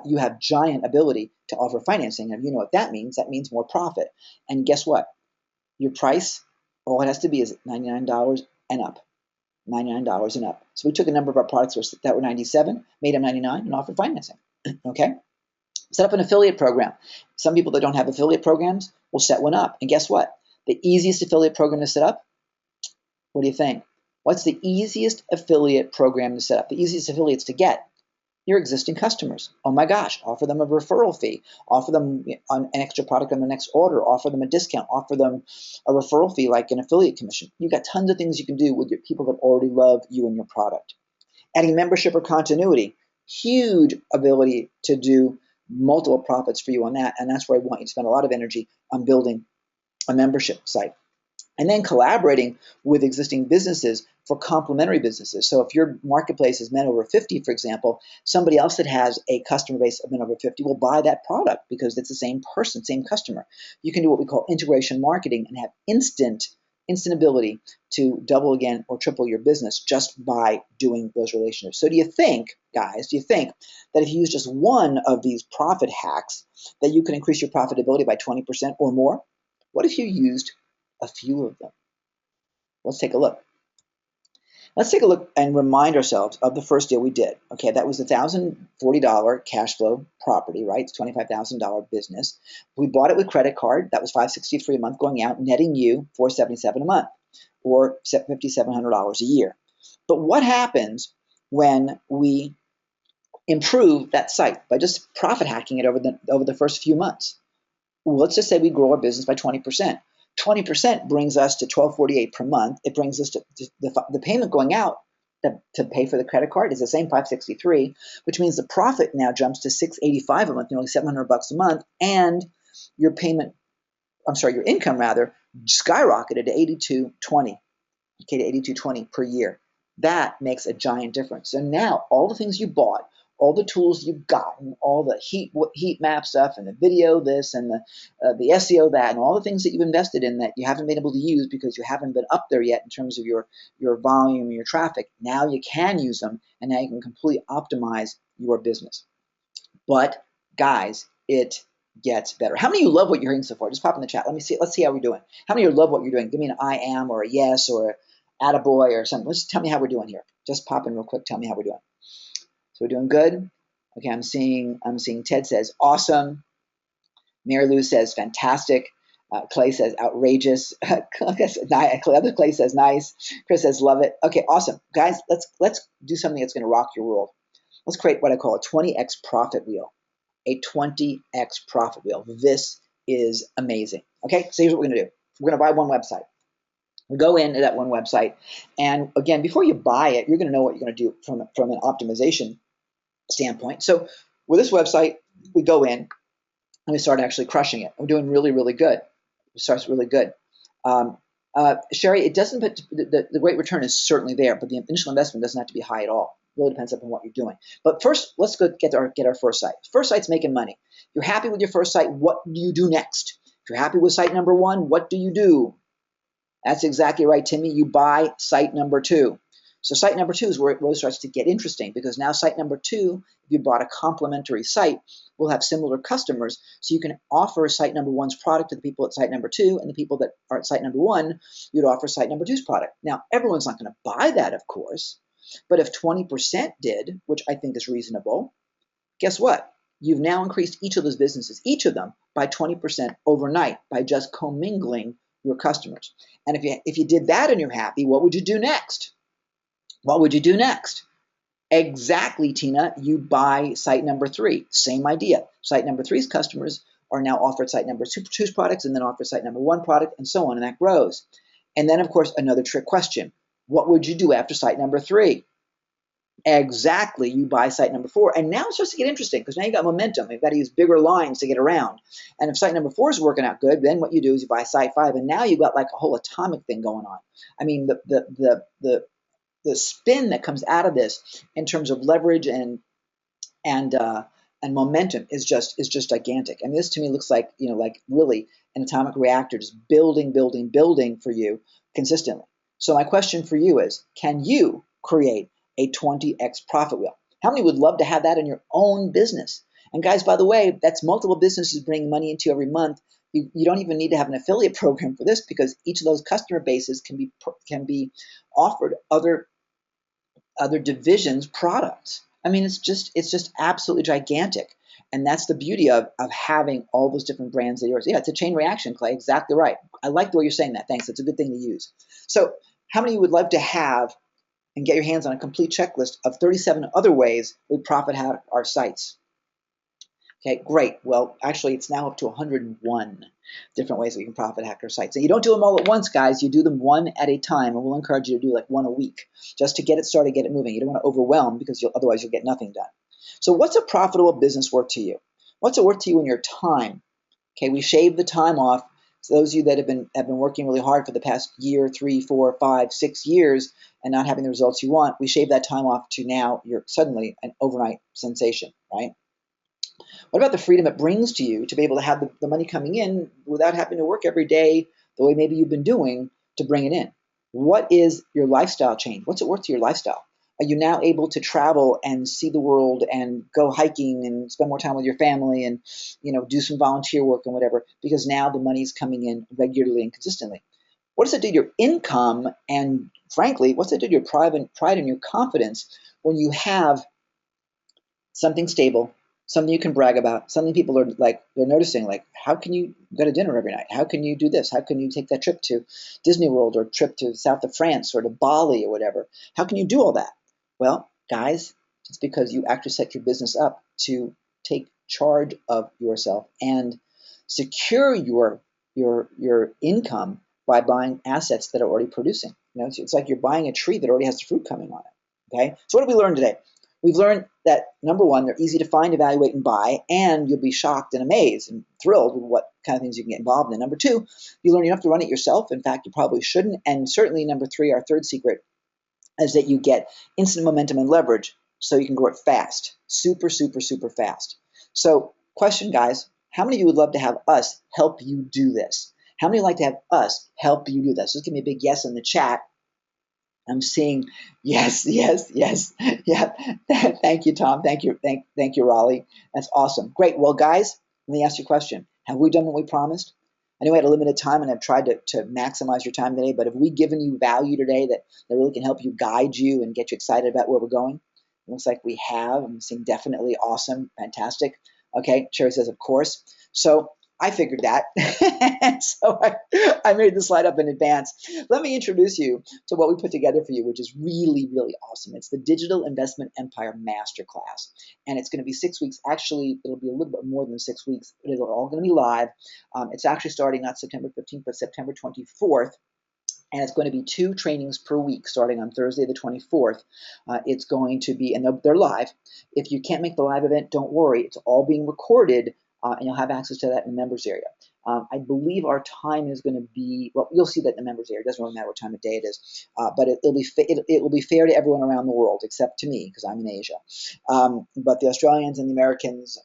you have giant ability to offer financing. And you know what that means? That means more profit. And guess what? Your price, all it has to be is $99 and up. $99 and up. So we took a number of our products that were $97, made them $99, and offered financing. Okay? Set up an affiliate program. Some people that don't have affiliate programs will set one up. And guess what? The easiest affiliate program to set up? What do you think? What's the easiest affiliate program to set up? The easiest affiliates to get? Your existing customers. Oh my gosh, offer them a referral fee, offer them an extra product on the next order, offer them a discount, offer them a referral fee like an affiliate commission. You've got tons of things you can do with your people that already love you and your product. Adding membership or continuity, huge ability to do multiple profits for you on that, and that's where I want you to spend a lot of energy on building a membership site. and then collaborating with existing businesses for complementary businesses. So if your marketplace is men over 50, for example, somebody else that has a customer base of men over 50 will buy that product because it's the same person, same customer. You can do what we call integration marketing and have instant ability to double again or triple your business just by doing those relationships. So do you think, guys, that if you use just one of these profit hacks that you can increase your profitability by 20% or more? What if you used a few of them? Let's take a look. Let's take a look and remind ourselves of the first deal we did. Okay, that was a $1,040 cash flow property, right? It's $25,000 business. We bought it with credit card. That was $563 a month going out, netting you $477 a month, or $5,700 a year. But what happens when we improve that site by just profit hacking it over the first few months? Well, let's just say we grow our business by 20%. 20% brings us to $1,248 per month. It brings us to the payment going out to pay for the credit card is the same $563, which means the profit now jumps to $685 a month, nearly $700 a month, and your income rather skyrocketed to $8220, okay, to $8220 per year. That makes a giant difference. So now all the things you bought, all the tools you've gotten, all the heat map stuff and the video this and the SEO that and all the things that you've invested in that you haven't been able to use because you haven't been up there yet in terms of your volume and your traffic, now you can use them and now you can completely optimize your business. But guys, it gets better. How many of you love what you're hearing so far? Just pop in the chat. Let's see how we're doing. How many of you love what you're doing? Give me an I am or a yes or attaboy or something. Just tell me how we're doing here. Just pop in real quick. Tell me how we're doing. So we're doing good. Okay, I'm seeing Ted says awesome. Mary Lou says fantastic. Clay says outrageous. Other Clay says nice. Chris says love it. Okay, awesome, guys. Let's do something that's going to rock your world. Let's create what I call a 20x profit wheel. A 20x profit wheel. This is amazing. Okay, so here's what we're going to do. We're going to buy one website. We go into that one website, and again, before you buy it, you're going to know what you're going to do from an optimization standpoint. So with this website, we go in and we start actually crushing it. We're doing really, really good. It starts really good. Sherry, it doesn't. But the rate return is certainly there, but the initial investment doesn't have to be high at all. It really depends upon what you're doing. But first, let's go get our first site. First site's making money. You're happy with your first site. What do you do next? If you're happy with site number one, what do you do? That's exactly right, Timmy. You buy site number two. So site number two is where it really starts to get interesting, because now site number two, if you bought a complementary site, will have similar customers. So you can offer site number one's product to the people at site number two, and the people that are at site number one, you'd offer site number two's product. Now, everyone's not going to buy that, of course, but if 20% did, which I think is reasonable, guess what? You've now increased each of those businesses, each of them, by 20% overnight by just commingling your customers. And if you did that and you're happy, what would you do next? What would you do next? Exactly, Tina. You buy site number three. Same idea. Site number three's customers are now offered site number two's products, and then offer site number one product, and so on, and that grows. And then, of course, another trick question. What would you do after site number three? Exactly. You buy site number four. And now it starts to get interesting, because now you got momentum. You've got to use bigger lines to get around. And if site number four is working out good, then what you do is you buy site five, and now you've got like a whole atomic thing going on. I mean, the spin that comes out of this in terms of leverage and momentum is just gigantic. I mean, this to me looks like, like really an atomic reactor, just building for you consistently. So my question for you is, can you create a 20x profit wheel? How many would love to have that in your own business? And guys, by the way, that's multiple businesses bringing money into every month. You don't even need to have an affiliate program for this, because each of those customer bases can be offered other divisions products. I mean, it's just absolutely gigantic. And that's the beauty of having all those different brands that yours. Yeah, it's a chain reaction, Clay. Exactly right. I like the way you're saying that. Thanks. It's a good thing to use. So how many of you would love to have and get your hands on a complete checklist of 37 other ways we profit hack our sites? Okay, great. Well, actually, it's now up to 101 different ways we can profit hack our sites. And you don't do them all at once, guys. You do them one at a time, and we'll encourage you to do like one a week just to get it started, get it moving. You don't want to overwhelm, because otherwise you'll get nothing done. So what's a profitable business worth to you? What's it worth to you in your time? Okay, we shave the time off So those of you that have been working really hard for the past year, 3, 4, 5, 6 years and not having the results you want, we shave that time off to now you're suddenly an overnight sensation, right? What about the freedom it brings to you to be able to have the money coming in without having to work every day the way maybe you've been doing to bring it in? What is your lifestyle change? What's it worth to your lifestyle? Are you now able to travel and see the world and go hiking and spend more time with your family and, do some volunteer work and whatever, because now the money's coming in regularly and consistently? What does it do to your income? And frankly, what's it do to your pride and your confidence when you have something stable, something you can brag about, something people are like, they're noticing, like, how can you go to dinner every night? How can you do this? How can you take that trip to Disney World or trip to south of France or to Bali or whatever? How can you do all that? Well, guys, it's because you actually set your business up to take charge of yourself and secure your income by buying assets that are already producing. It's like you're buying a tree that already has the fruit coming on it. Okay, so what did we learn today? We've learned that, number one, they're easy to find, evaluate, and buy, and you'll be shocked and amazed and thrilled with what kind of things you can get involved in. Number two, you learn you don't have to run it yourself. In fact, you probably shouldn't. And certainly, number three, our third secret, is that you get instant momentum and leverage so you can grow it fast, super, super, super fast. So, question, guys, how many of you would love to have us help you do this? How many would like to have us help you do this? Just give me a big yes in the chat. I'm seeing yes, yes, yes. Yeah. Thank you, Tom. Thank you, Raleigh. That's awesome. Great. Well, guys, let me ask you a question. Have we done what we promised? I know we had a limited time and I've tried to maximize your time today, but have we given you value today that really can help you, guide you, and get you excited about where we're going? It looks like we have. I'm seeing definitely awesome, fantastic. Okay, Sherry says, of course. So I figured that. So I made the slide up in advance. Let me introduce you to what we put together for you, which is really, really awesome. It's the Digital Investment Empire Masterclass. And it's going to be 6 weeks. Actually, it'll be a little bit more than 6 weeks. It'll all going to be live. It's actually starting not September 15th, but September 24th. And it's going to be 2 trainings per week starting on Thursday the 24th. It's going to be, and they're live. If you can't make the live event, don't worry. It's all being recorded, and you'll have access to that in the members area. I believe our time is going to be, well, you'll see that in the members area. It doesn't really matter what time of day it is, but it will be fair to everyone around the world except to me because I'm in Asia. But the Australians and the Americans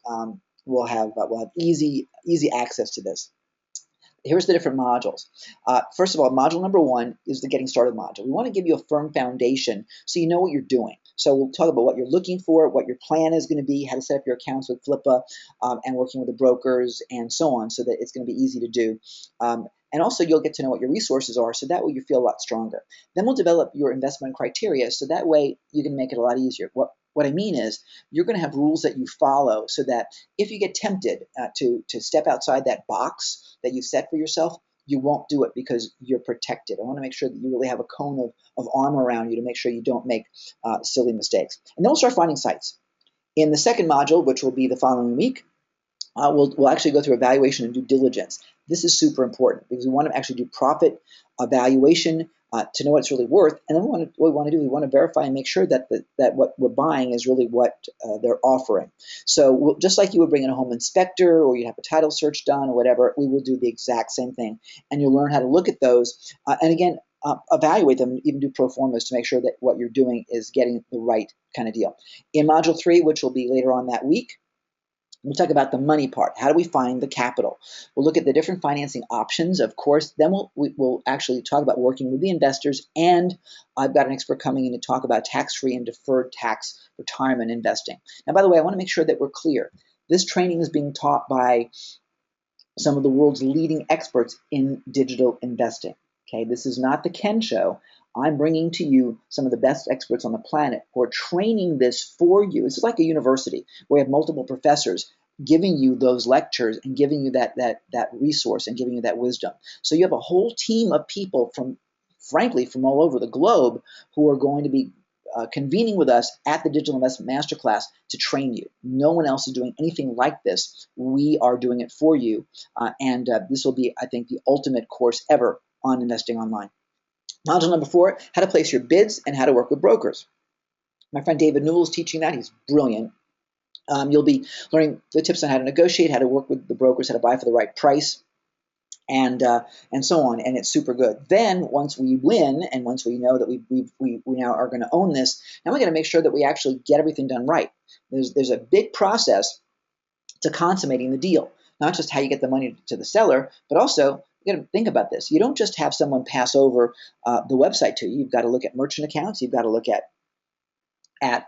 will have easy access to this. Here's the different modules. First of all, module number 1 is the getting started module. We want to give you a firm foundation so you know what you're doing. So we'll talk about what you're looking for, what your plan is going to be, how to set up your accounts with Flippa, and working with the brokers and so on, so that it's going to be easy to do. And also you'll get to know what your resources are, so that way you feel a lot stronger. Then we'll develop your investment criteria, so that way you can make it a lot easier. What I mean is you're going to have rules that you follow so that if you get tempted to step outside that box that you set for yourself, you won't do it because you're protected. I want to make sure that you really have a cone of armor around you to make sure you don't make silly mistakes. And then we'll start finding sites. In the second module, which will be the following week, we'll actually go through evaluation and due diligence. This is super important because we want to actually do profit evaluation to know what it's really worth, and then what we want to verify and make sure that what we're buying is really what they're offering. So just like you would bring in a home inspector or you'd have a title search done or whatever, we will do the exact same thing, and you'll learn how to look at those and again evaluate them, even do pro formas to make sure that what you're doing is getting the right kind of deal. In module 3, which will be later on that week, we'll talk about the money part. How do we find the capital? We'll look at the different financing options, of course. Then we'll actually talk about working with the investors, and I've got an expert coming in to talk about tax-free and deferred tax retirement investing. Now, by the way, I want to make sure that we're clear. This training is being taught by some of the world's leading experts in digital investing. Okay, this is not the Ken Show. I'm bringing to you some of the best experts on the planet who are training this for you. This is like a university where we have multiple professors giving you those lectures and giving you that resource and giving you that wisdom. So you have a whole team of people frankly, from all over the globe who are going to be convening with us at the Digital Investment Masterclass to train you. No one else is doing anything like this. We are doing it for you. And this will be, I think, the ultimate course ever on investing online. Module number 4, how to place your bids and how to work with brokers. My friend David Newell is teaching that. He's brilliant. You'll be learning the tips on how to negotiate, how to work with the brokers, how to buy for the right price. and so on, and it's super good. Then once we win, and once we know that we now are going to own this, now we got to make sure that we actually get everything done right. There's a big process to consummating the deal, not just how you get the money to the seller, but also you got to think about this. You don't just have someone pass over the website to you. You've got to look at merchant accounts. You've got to look at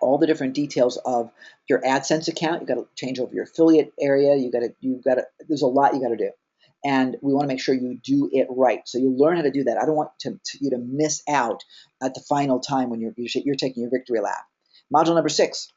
all the different details of your AdSense account. You've got to change over your affiliate area. You've got to. There's a lot you got to do, and we want to make sure you do it right. So you'll learn how to do that. I don't want you to miss out at the final time when you're taking your victory lap. Module number 6.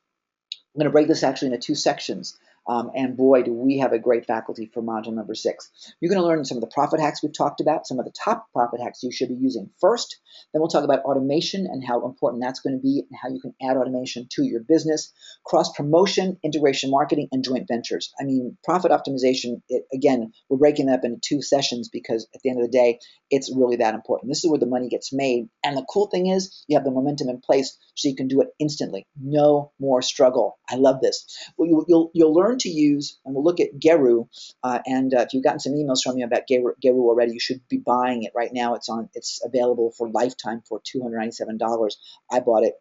I'm going to break this actually into 2 sections. And boy, do we have a great faculty for module number 6. You're going to learn some of the profit hacks we've talked about, some of the top profit hacks you should be using first. Then we'll talk about automation and how important that's going to be and how you can add automation to your business, cross-promotion, integration marketing, and joint ventures. I mean, profit optimization, again, we're breaking that up into 2 sessions because at the end of the day, it's really that important. This is where the money gets made. And the cool thing is you have the momentum in place so you can do it instantly. No more struggle. I love this. Well, you'll learn to use, and we'll look at Geru, and if you've gotten some emails from me about Geru already, you should be buying it right now. It's available for lifetime for $297. I bought it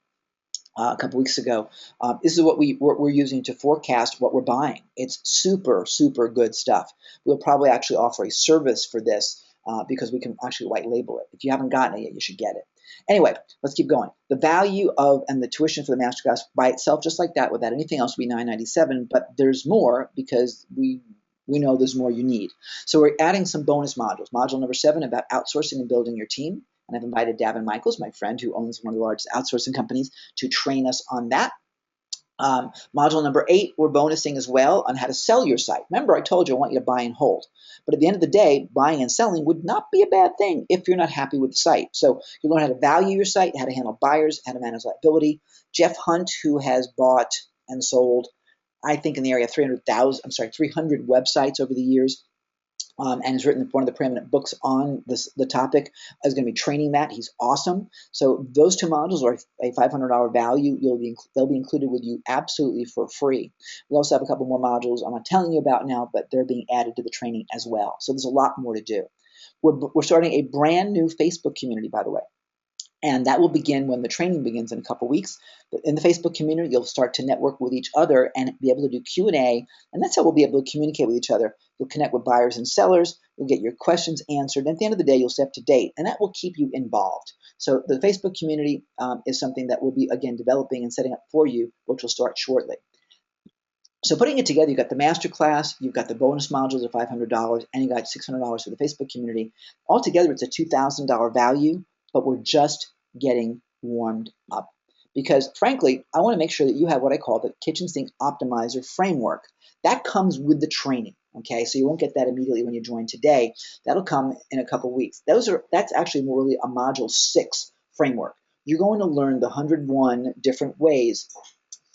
a couple weeks ago. This is what we're using to forecast what we're buying. It's super, super good stuff. We'll probably actually offer a service for this because we can actually white label it. If you haven't gotten it yet, you should get it. Anyway, let's keep going. The value of and the tuition for the masterclass by itself, just like that, without anything else, would be $997. But there's more because we know there's more you need. So we're adding some bonus modules. Module number 7 about outsourcing and building your team. And I've invited Davin Michaels, my friend who owns one of the largest outsourcing companies, to train us on that. Module number 8, we're bonusing as well on how to sell your site. Remember, I told you I want you to buy and hold. But at the end of the day, buying and selling would not be a bad thing if you're not happy with the site. So you learn how to value your site, how to handle buyers, how to manage liability. Jeff Hunt, who has bought and sold, I think in the area of 300 websites over the years, and has written one of the preeminent books on the topic, is going to be training that. He's awesome. So those 2 modules are a $500 value. They'll be included with you absolutely for free. We also have a couple more modules I'm not telling you about now, but they're being added to the training as well. So there's a lot more to do. We're starting a brand new Facebook community, by the way. And that will begin when the training begins in a couple weeks. In the Facebook community, you'll start to network with each other and be able to do Q&A, and that's how we'll be able to communicate with each other. You'll connect with buyers and sellers. You'll get your questions answered. And at the end of the day, you'll stay up to date, and that will keep you involved. So the Facebook community is something that we'll be, again, developing and setting up for you, which will start shortly. So putting it together, you've got the masterclass, you've got the bonus modules of $500, and you got $600 for the Facebook community. Altogether, it's a $2,000 value, but we're just getting warmed up. Because frankly, I want to make sure that you have what I call the kitchen sink optimizer framework. That comes with the training, okay? So you won't get that immediately when you join today. That'll come in a couple weeks. That's actually more really a module 6 framework. You're going to learn the 101 different ways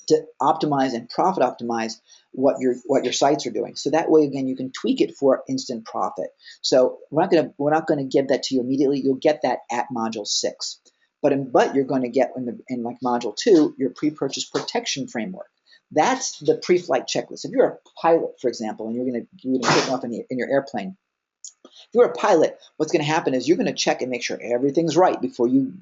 to optimize and profit optimize what your sites are doing. So that way, again, you can tweak it for instant profit. So we're not gonna give that to you immediately. You'll get that at module 6. But you're going to get in like module 2 your pre-purchase protection framework. That's the pre-flight checklist. If you're a pilot, for example, and you're going to take off in your airplane, if you're a pilot, what's going to happen is you're going to check and make sure everything's right before you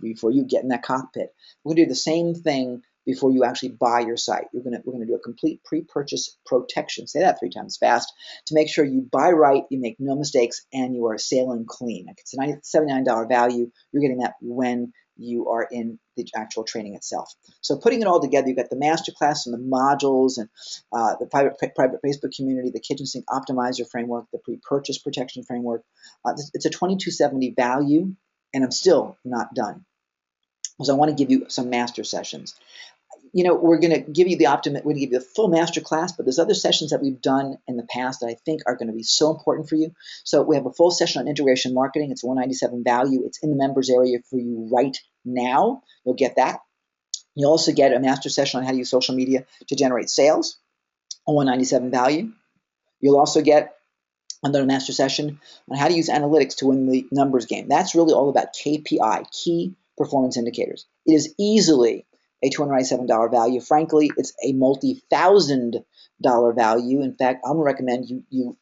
get in that cockpit. We're going to do the same thing before you actually buy your site. We're going to do a complete pre-purchase protection. Say that 3 times fast to make sure you buy right, you make no mistakes, and you are sailing clean. Like it's a $79 value. You're getting that when you are in the actual training itself. So putting it all together, you've got the masterclass and the modules and the private Facebook community, the kitchen sink optimizer framework, the pre-purchase protection framework. It's a $22.70 value, and I'm still not done. So I want to give you some master sessions. We're going to give you we're going to give you the full master class, but there's other sessions that we've done in the past that I think are going to be so important for you. So we have a full session on integration marketing. It's $197 value. It's in the members area for you right now. You'll get that. You'll also get a master session on how to use social media to generate sales, a $197 value. You'll also get another master session on how to use analytics to win the numbers game. That's really all about KPI, key performance indicators. It is easily a $297 value. Frankly, it's a multi-thousand-dollar value. In fact, I'm gonna recommend you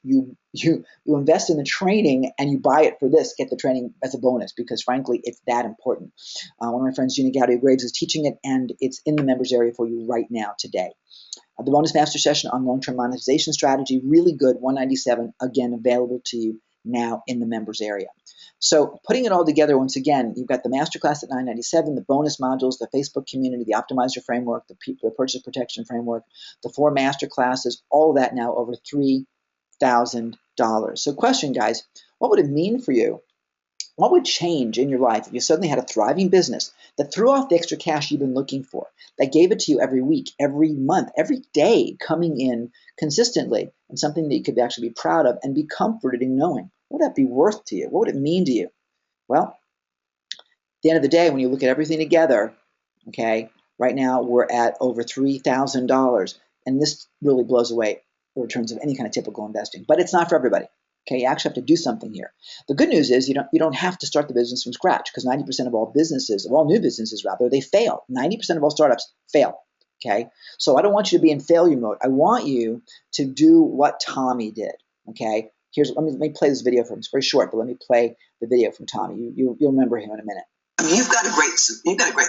invest in the training and you buy it for this. Get the training as a bonus because frankly, it's that important. One of my friends, Gina Gaudio-Graves, is teaching it, and it's in the members area for you right now today. The bonus master session on long-term monetization strategy, really good, $197, again, available to you now in the members area. So putting it all together, once again, you've got the masterclass at $997, the bonus modules, the Facebook community, the optimizer framework, the purchase protection framework, the 4 master classes, all of that now over $3,000. So question, guys, what would it mean for you? What would change in your life if you suddenly had a thriving business that threw off the extra cash you've been looking for, that gave it to you every week, every month, every day, coming in consistently, and something that you could actually be proud of and be comforted in knowing? What would that be worth to you? What would it mean to you? Well, at the end of the day, when you look at everything together, okay, right now we're at over $3,000, and this really blows away the returns of any kind of typical investing. But it's not for everybody. Okay, you actually have to do something here. The good news is you don't have to start the business from scratch, because 90% of all businesses, of all new businesses rather, they fail. 90% of all startups fail. Okay, so I don't want you to be in failure mode. I want you to do what Tommy did. Okay, let me play this video for him. It's very short, but let me play the video from Tommy. You'll remember him in a minute. I mean, you've got a great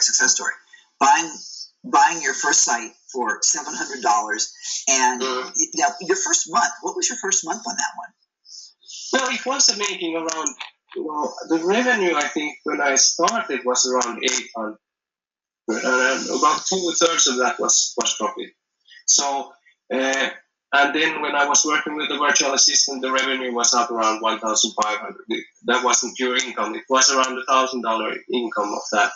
success story. Buying your first site for $700, and now your first month. What was your first month on that one? Well, it was making around, the revenue, I think, when I started was around 800. About 2/3 of that was profit. So, and then when I was working with the virtual assistant, the revenue was up around 1,500. That wasn't pure income. It was around $1,000 income of that.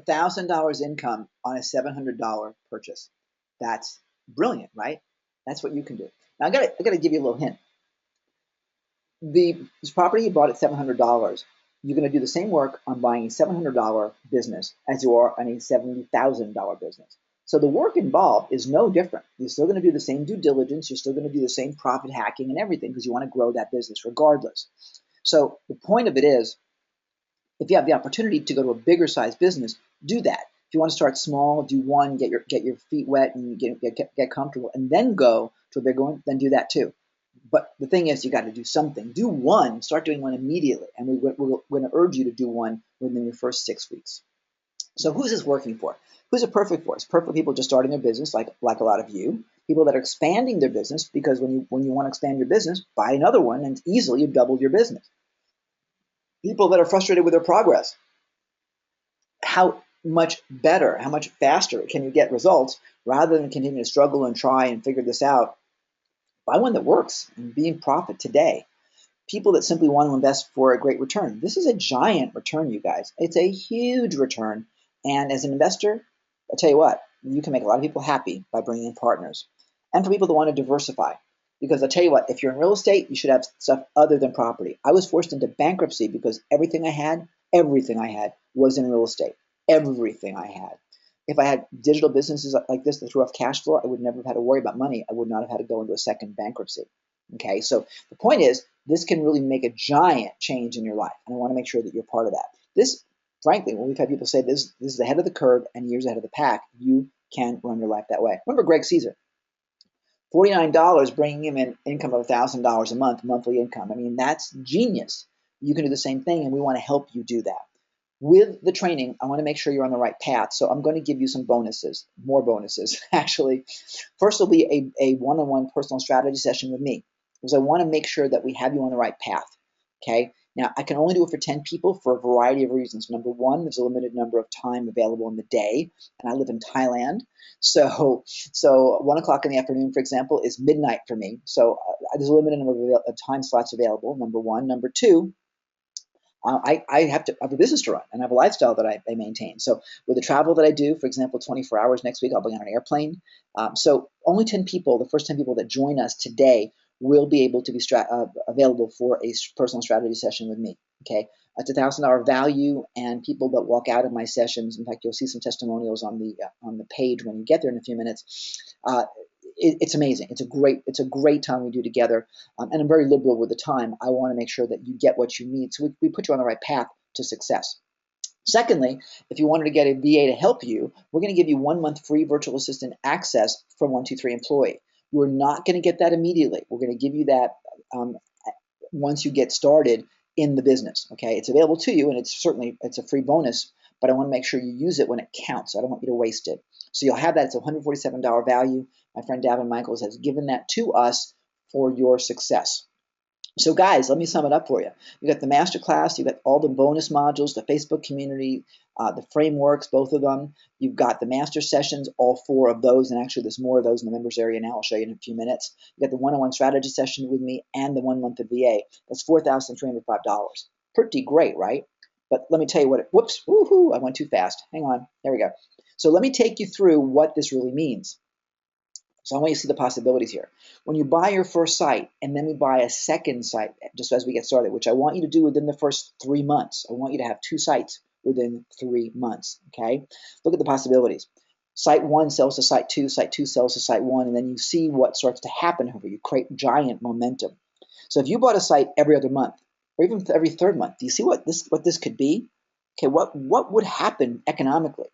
$1,000 income on a $700 purchase. That's brilliant, right? That's what you can do. Now, I gotta give you a little hint. This property you bought at $700, you're going to do the same work on buying a $700 business as you are on a $70,000 business. So the work involved is no different. You're still going to do the same due diligence. You're still going to do the same profit hacking and everything because you want to grow that business regardless. So the point of it is, if you have the opportunity to go to a bigger size business, do that. If you want to start small, do one, get your feet wet and get comfortable, and then go to a bigger one, then do that too. But the thing is, you got to do something. Do one, start doing one immediately. And we're going to urge you to do one within your first 6 weeks. So who's this working for? Who's it perfect for? It's perfect for people just starting their business, like a lot of you. People that are expanding their business, because when you want to expand your business, buy another one and easily you double your business. People that are frustrated with their progress. How much better, how much faster can you get results rather than continue to struggle and try and figure this out? Buy one that works and be in profit today. People that simply want to invest for a great return. This is a giant return, you guys. It's a huge return. And as an investor, I'll tell you what, you can make a lot of people happy by bringing in partners. And for people that want to diversify. Because I'll tell you what, if you're in real estate, you should have stuff other than property. I was forced into bankruptcy because everything I had was in real estate. Everything I had. If I had digital businesses like this that threw off cash flow, I would never have had to worry about money. I would not have had to go into a second bankruptcy. Okay, so the point is, this can really make a giant change in your life, and I want to make sure that you're part of that. This, frankly, when we've had people say this is ahead of the curve and years ahead of the pack, you can run your life that way. Remember Greg Caesar, $49 bringing him in income of $1,000 a month, monthly income. I mean, that's genius. You can do the same thing, and we want to help you do that. With the training, I want to make sure you're on the right path. So I'm going to give you some bonuses, more bonuses, actually. First will be a one-on-one personal strategy session with me, because I want to make sure that we have you on the right path, okay? Now, I can only do it for 10 people for a variety of reasons. Number one, there's a limited number of time available in the day, and I live in Thailand. So 1 o'clock in the afternoon, for example, is midnight for me. So there's a limited number of time slots available, number one. Number two, I have a business to run, and I have a lifestyle that I maintain. So with the travel that I do, for example, 24 hours next week, I'll be on an airplane. So only 10 people, the first 10 people that join us today, will be able to be available for a personal strategy session with me. Okay, it's $1,000 value, and people that walk out of my sessions, in fact, you'll see some testimonials on the page when you get there in a few minutes. It's amazing. It's a great time we do together, and I'm very liberal with the time. I want to make sure that you get what you need, so we put you on the right path to success. Secondly, if you wanted to get a VA to help you, we're going to give you 1 month free virtual assistant access from 123 Employee. You're not going to get that immediately. We're going to give you that um, once you get started in the business. Okay, it's available to you, and it's a free bonus. But I want to make sure you use it when it counts. I don't want you to waste it. So you'll have that. It's a $147 value. My friend Davin Michaels has given that to us for your success. So guys, let me sum it up for you. You got the masterclass, you got all the bonus modules, the Facebook community, the frameworks, both of them. You've got the master sessions, all 4 of those, and actually there's more of those in the members area now. I'll show you in a few minutes. You got the one-on-one strategy session with me and the 1 month of VA. That's $4,305. Pretty great, right? But let me tell you what whoops, woohoo, I went too fast. Hang on, there we go. So let me take you through what this really means. So I want you to see the possibilities here. When you buy your first site and then we buy a second site just as we get started, which I want you to do within the first 3 months. I want you to have 2 sites within 3 months, okay? Look at the possibilities. Site 1 sells to site 2 sells to site 1, and then you see what starts to happen over. You create giant momentum. So if you bought a site every other month, or even every 3rd month, do you see what this could be? Okay, what would happen economically?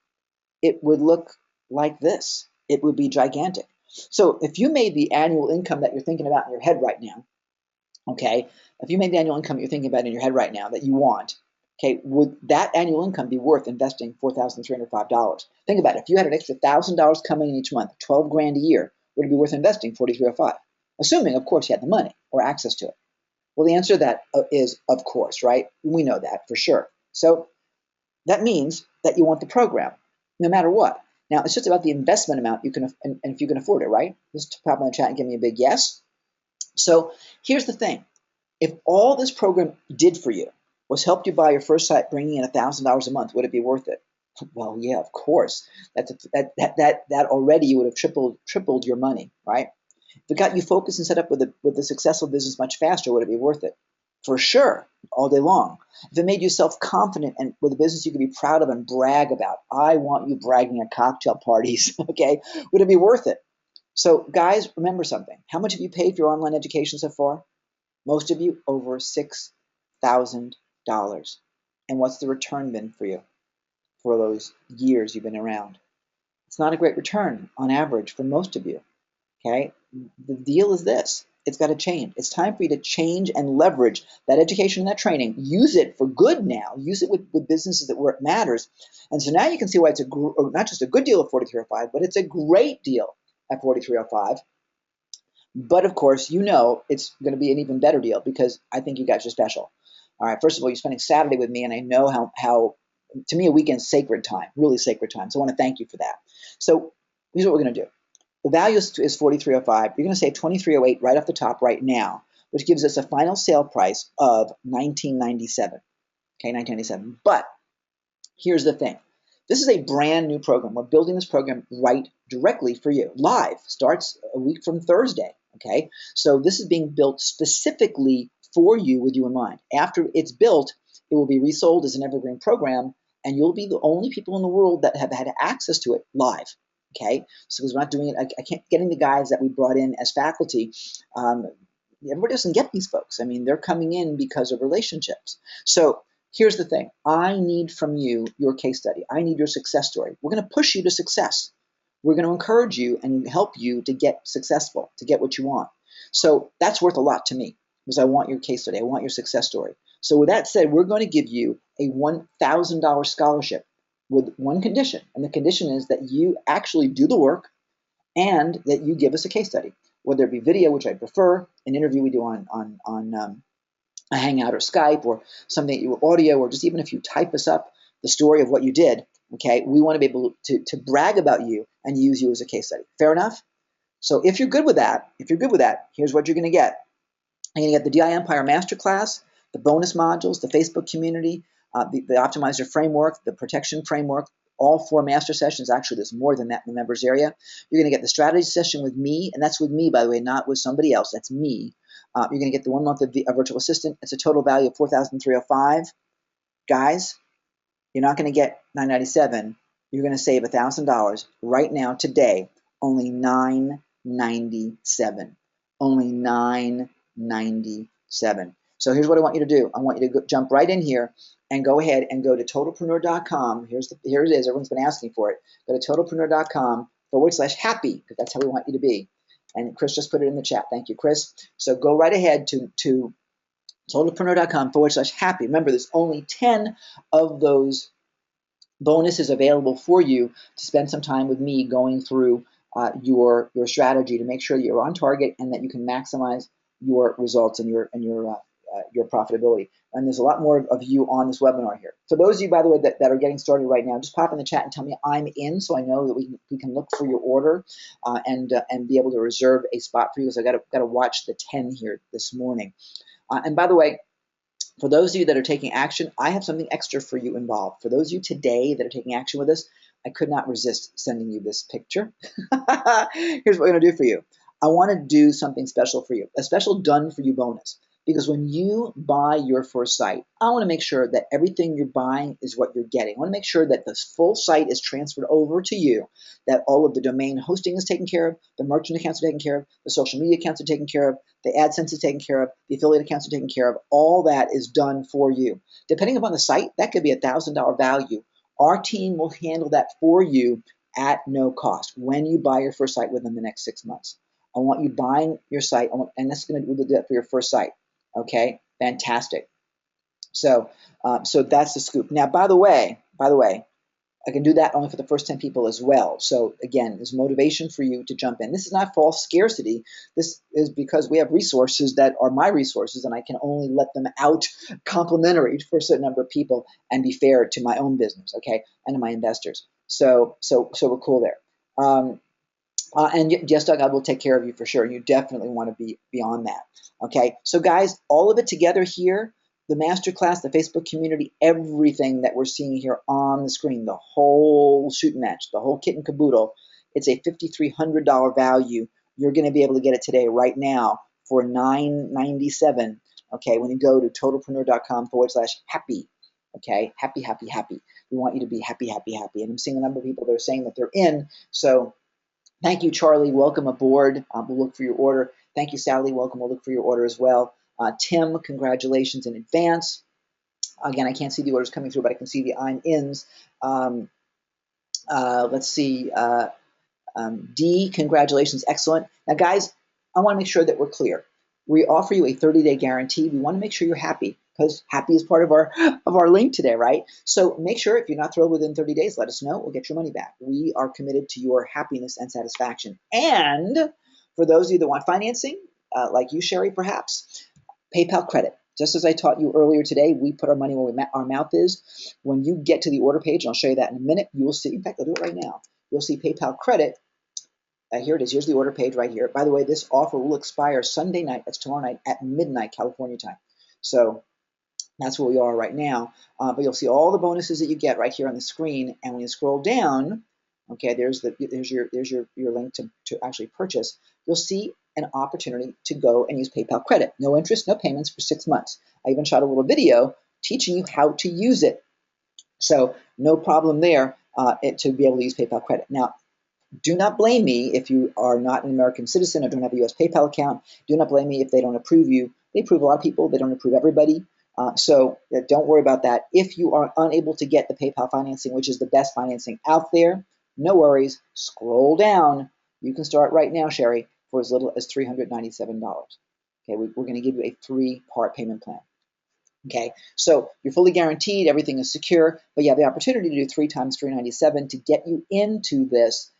It would look like this. It would be gigantic. So if you made the annual income that you're thinking about in your head right now, okay, if you made the annual income you're thinking about in your head right now that you want, okay, would that annual income be worth investing $4,305? Think about it. If you had an extra $1,000 coming in each month, 12 grand a year, would it be worth investing $4,305? Assuming, of course, you had the money or access to it. Well, the answer to that is, of course, right? We know that for sure. So that means that you want the program, no matter what. Now, it's just about the investment amount you can, and if you can afford it, right? Just pop in the chat and give me a big yes. So here's the thing. If all this program did for you was help you buy your first site, bringing in $1,000 a month, would it be worth it? Well, yeah, of course. That already you would have tripled your money, right? If it got you focused and set up with a successful business much faster, would it be worth it? For sure, all day long. If it made you self-confident and with a business you could be proud of and brag about, I want you bragging at cocktail parties, okay? Would it be worth it? So guys, remember something. How much have you paid for your online education so far? Most of you, over $6,000. And what's the return been for you for those years you've been around? It's not a great return on average for most of you, okay? The deal is this. It's got to change. It's time for you to change and leverage that education and that training. Use it for good now. Use it with businesses where it matters. And so now you can see why it's not just a good deal at 4305, but it's a great deal at 4305. But of course, you know it's going to be an even better deal because I think you guys are special. All right, first of all, you're spending Saturday with me, and I know how to me, a weekend's sacred time, really sacred time. So I want to thank you for that. So here's what we're going to do. The value is 4305. You're going to save 2308 right off the top right now, which gives us a final sale price of 1997. Okay, 1997. But here's the thing. This is a brand new program. We're building this program right directly for you. Live. Starts a week from Thursday. Okay, so this is being built specifically for you with you in mind. After it's built, it will be resold as an evergreen program, and you'll be the only people in the world that have had access to it live. Okay, so because we're not doing it, I can't getting the guys that we brought in as faculty. Everybody doesn't get these folks. I mean, they're coming in because of relationships. So here's the thing. I need from you your case study. I need your success story. We're going to push you to success. We're going to encourage you and help you to get successful, to get what you want. So that's worth a lot to me because I want your case study. I want your success story. So with that said, we're going to give you a $1,000 scholarship with one condition. And the condition is that you actually do the work and that you give us a case study, whether it be video, which I prefer, an interview we do on a Hangout or Skype, or something you audio, or just even if you type us up the story of what you did. Okay, we want to be able to brag about you and use you as a case study. Fair enough? So if you're good with that, here's what you're going to get. You're going to get the DI Empire Masterclass, the bonus modules, the Facebook community, the optimizer framework, the protection framework, all 4 master sessions. Actually, there's more than that in the members area. You're going to get the strategy session with me, and that's with me, by the way, not with somebody else. That's me. You're going to get the 1 month of virtual assistant. It's a total value of $4,305. Guys, you're not going to get $997. You're going to save $1,000 right now today. Only $997. Only $997. So here's what I want you to do. I want you to jump right in here and go ahead and go to totalpreneur.com. Here it is. Everyone's been asking for it. Go to totalpreneur.com/happy, because that's how we want you to be. And Chris just put it in the chat. Thank you, Chris. So go right ahead to totalpreneur.com/happy. Remember, there's only 10 of those bonuses available for you to spend some time with me going through your strategy to make sure that you're on target and that you can maximize your results and your profitability. And there's a lot more of you on this webinar here. For those of you, by the way, that are getting started right now, just pop in the chat and tell me I'm in, so I know that we can look for your order and be able to reserve a spot for you, because I got to watch the 10 here this morning. And by the way, for those of you that are taking action, I have something extra for you involved. For those of you today that are taking action with us, I could not resist sending you this picture. Here's what we're going to do for you. I want to do something special for you, a special done for you bonus. Because when you buy your first site, I want to make sure that everything you're buying is what you're getting. I want to make sure that this full site is transferred over to you, that all of the domain hosting is taken care of, the merchant accounts are taken care of, the social media accounts are taken care of, the AdSense is taken care of, the affiliate accounts are taken care of. All that is done for you. Depending upon the site, that could be $1,000 value. Our team will handle that for you at no cost when you buy your first site within the next 6 months. I want you buying your site, and that's going to do that for your first site. Okay, fantastic. So that's the scoop. Now, by the way, I can do that only for the first 10 people as well. So again, there's motivation for you to jump in. This is not false scarcity. This is because we have resources that are my resources, and I can only let them out complimentary for a certain number of people and be fair to my own business, okay, and to my investors. So we're cool there. And yes, Doug, I will take care of you for sure. You definitely want to be beyond that. Okay, so guys, all of it together here, the masterclass, the Facebook community, everything that we're seeing here on the screen, the whole shooting match, the whole kit and caboodle, it's a $5,300 value. You're going to be able to get it today, right now, for $997. Okay, when you go to totalpreneur.com/happy. Okay, happy, happy, happy. We want you to be happy, happy, happy. And I'm seeing a number of people that are saying that they're in. So thank you, Charlie. Welcome aboard. We'll look for your order. Thank you, Sally. Welcome. We'll look for your order as well. Tim, congratulations in advance. Again, I can't see the orders coming through, but I can see the I'm-ins. Let's see. D, congratulations. Excellent. Now, guys, I want to make sure that we're clear. We offer you a 30-day guarantee. We want to make sure you're happy, because happy is part of our link today, right? So make sure if you're not thrilled within 30 days, let us know. We'll get your money back. We are committed to your happiness and satisfaction. And for those of you that want financing, like you, Sherry, perhaps, PayPal credit. Just as I taught you earlier today, we put our money where our mouth is. When you get to the order page, and I'll show you that in a minute, you will see, in fact, I'll do it right now. You'll see PayPal credit. Here it is. Here's the order page right here. By the way, this offer will expire Sunday night. That's tomorrow night at midnight, California time. So that's where we are right now. But you'll see all the bonuses that you get right here on the screen. And when you scroll down, okay, there's your link to actually purchase. You'll see an opportunity to go and use PayPal credit. No interest, no payments for 6 months. I even shot a little video teaching you how to use it. So no problem there to be able to use PayPal credit. Now, do not blame me if you are not an American citizen or don't have a U.S. PayPal account. Do not blame me if they don't approve you. They approve a lot of people. They don't approve everybody. So don't worry about that. If you are unable to get the PayPal financing, which is the best financing out there, no worries. Scroll down. You can start right now, Sherry, for as little as $397. Okay, we're going to give you a 3-part payment plan. Okay, so you're fully guaranteed. Everything is secure, but you have the opportunity to do 3 times $397 to get you into this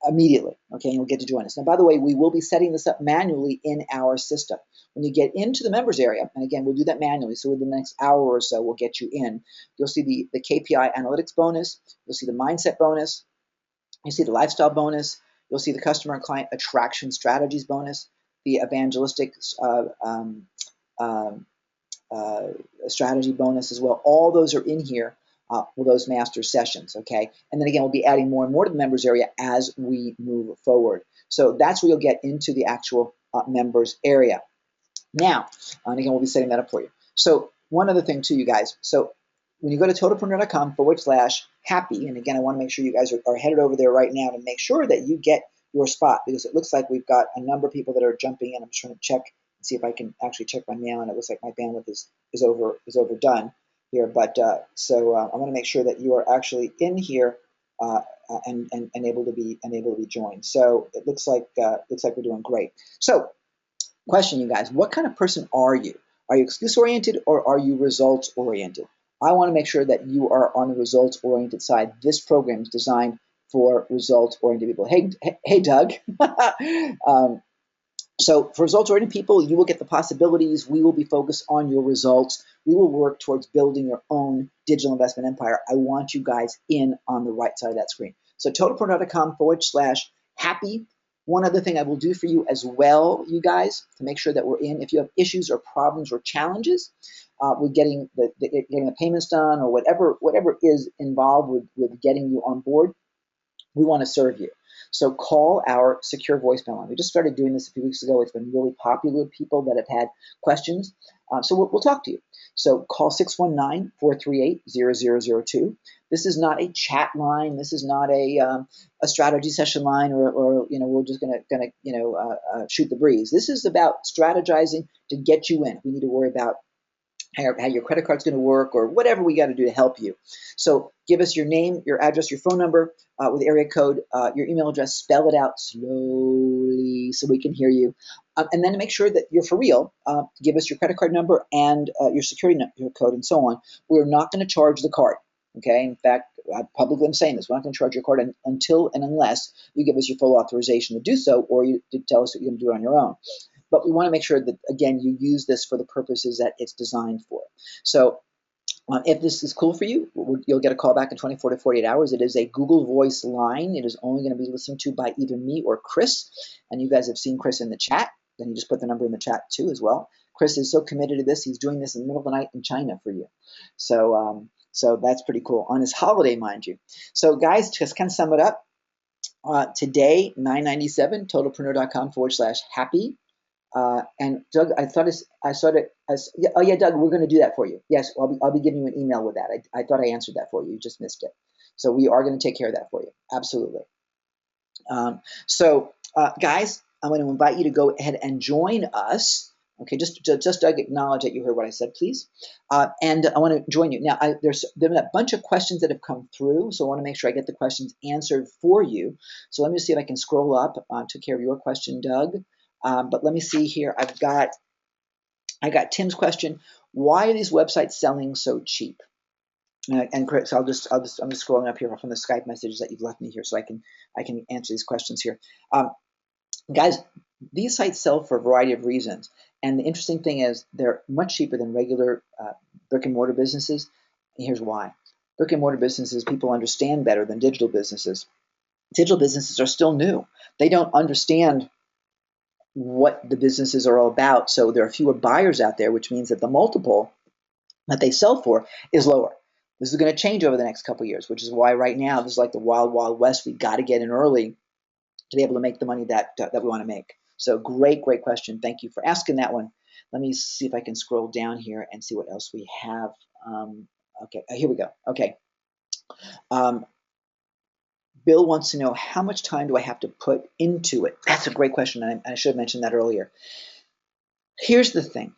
immediately. Okay, and you'll get to join us. Now, by the way, we will be setting this up manually in our system. When you get into the members area, and again, we'll do that manually, so within the next hour or so, we'll get you in. You'll see the KPI analytics bonus. You'll see the mindset bonus. You'll see the lifestyle bonus. You'll see the customer and client attraction strategies bonus, the evangelistic strategy bonus as well. All those are in here for those master sessions, okay? And then again, we'll be adding more and more to the members area as we move forward. So that's where you'll get into the actual members area. Now, and again, we'll be setting that up for you. So one other thing too, you guys. So when you go to totalpreneur.com/happy, and again, I want to make sure you guys are headed over there right now to make sure that you get your spot, because it looks like we've got a number of people that are jumping in. I'm just trying to check and see if I can actually check my mail, and it looks like my bandwidth is overdone here. But I want to make sure that you are actually in here and able to be joined. So it looks like we're doing great. So, question, you guys: what kind of person are you? Are you excuse oriented or are you results oriented? I want to make sure that you are on the results oriented side. This program is designed for results oriented people. Hey, Doug. So for results-oriented people, you will get the possibilities. We will be focused on your results. We will work towards building your own digital investment empire. I want you guys in on the right side of that screen. So totalpreneur.com/happy. One other thing I will do for you as well, you guys, to make sure that we're in, if you have issues or problems or challenges with getting the payments done or whatever is involved with getting you on board, we want to serve you. So call our secure voicemail line. We just started doing this a few weeks ago. It's been really popular with people that have had questions. So we'll talk to you. So call 619-438-0002. This is not a chat line. This is not a strategy session line, or we're just gonna shoot the breeze. This is about strategizing to get you in. We need to worry about how your credit card's going to work, or whatever we got to do to help you. So give us your name, your address, your phone number with area code, your email address. Spell it out slowly so we can hear you. And then to make sure that you're for real, give us your credit card number and your security code and so on. We're not going to charge the card. Okay. In fact, publicly I'm saying this. We're not going to charge your card until and unless you give us your full authorization to do so, or you tell us that you're going to do it on your own. But we want to make sure that, again, you use this for the purposes that it's designed for. So if this is cool for you, you'll get a call back in 24 to 48 hours. It is a Google Voice line. It is only going to be listened to by either me or Chris. And you guys have seen Chris in the chat. Then you just put the number in the chat too as well. Chris is so committed to this. He's doing this in the middle of the night in China for you. So that's pretty cool. On his holiday, mind you. So guys, just kind of sum it up. Today, $9.97, totalpreneur.com/happy. And Doug, I saw it. Oh yeah, Doug, we're going to do that for you. Yes, I'll be giving you an email with that. I thought I answered that for you. You just missed it. So we are going to take care of that for you. Absolutely. Guys, I'm going to invite you to go ahead and join us. Okay, just Doug, acknowledge that you heard what I said, please. And I want to join you. Now, there's been a bunch of questions that have come through, so I want to make sure I get the questions answered for you. So let me see if I can scroll up. Took care of your question, Doug. But let me see here. I got Tim's question. Why are these websites selling so cheap? And Chris, I'm just scrolling up here from the Skype messages that you've left me here, so I can answer these questions here. Guys, these sites sell for a variety of reasons, and the interesting thing is they're much cheaper than regular brick and mortar businesses. And here's why: brick and mortar businesses people understand better than digital businesses. Digital businesses are still new; they don't understand what the businesses are all about. So there are fewer buyers out there, which means that the multiple that they sell for is lower. This is going to change over the next couple of years, which is why right now this is like the wild, wild west. We got to get in early to be able to make the money that we want to make. So great question. Thank you for asking that one. Let me see if I can scroll down here and see what else we have. Okay, here we go. Okay. Bill wants to know, how much time do I have to put into it? That's a great question. I should have mentioned that earlier. Here's the thing.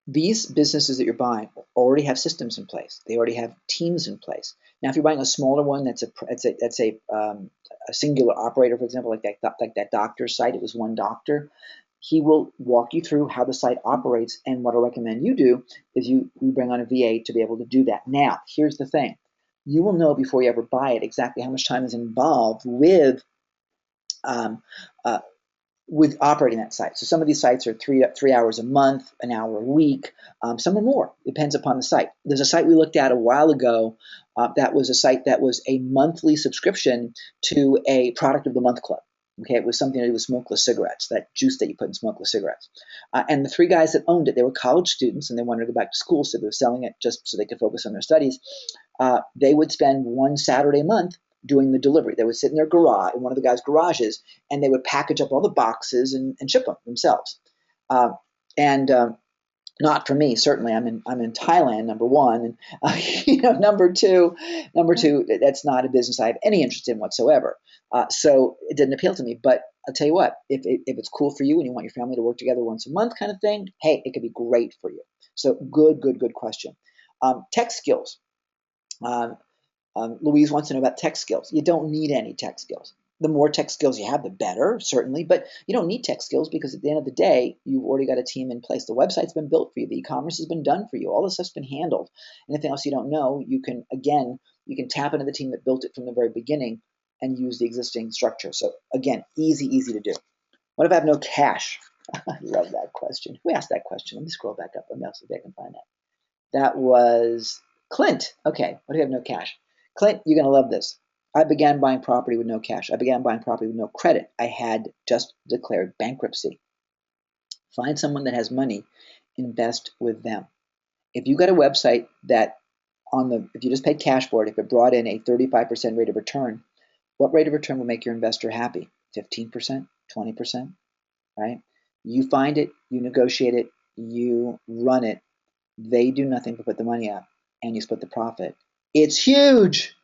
These businesses that you're buying already have systems in place. They already have teams in place. Now, if you're buying a smaller one, that's a singular operator, for example, like that doctor's site. It was one doctor. He will walk you through how the site operates, and what I recommend you do is you bring on a VA to be able to do that. Now, here's the thing. You will know before you ever buy it exactly how much time is involved with operating that site. So some of these sites are three hours a month, an hour a week, some are more. Depends upon the site. There's a site we looked at a while ago that was a site that was a monthly subscription to a product of the month club. Okay, it was something to do with smokeless cigarettes, that juice that you put in smokeless cigarettes. And the three guys that owned it, they were college students and they wanted to go back to school, so they were selling it just so they could focus on their studies. They would spend one Saturday a month doing the delivery. They would sit in their garage, in one of the guys' garages, and they would package up all the boxes and ship them themselves. Not for me, certainly. I'm in Thailand, number one, and number two, that's not a business I have any interest in whatsoever. So it didn't appeal to me. But I'll tell you what, if it's cool for you and you want your family to work together once a month kind of thing, hey, it could be great for you. So good question. Tech skills. Louise wants to know about tech skills. You don't need any tech skills. The more tech skills you have, the better, certainly, but you don't need tech skills because at the end of the day, you've already got a team in place. The website's been built for you. The e-commerce has been done for you. All this stuff's been handled. Anything else you don't know, you can tap into the team that built it from the very beginning and use the existing structure. So again, easy to do. What if I have no cash? I love that question. Who asked that question? Let me scroll back up. Let me see if I can find that. That was Clint. Okay, what if you have no cash? Clint, you're going to love this. I began buying property with no cash. I began buying property with no credit. I had just declared bankruptcy. Find someone that has money, invest with them. If you got a website that if you just paid cash for it, if it brought in a 35% rate of return, what rate of return will make your investor happy? 15%, 20%, right? You find it, you negotiate it, you run it. They do nothing but put the money up, and you split the profit. It's huge.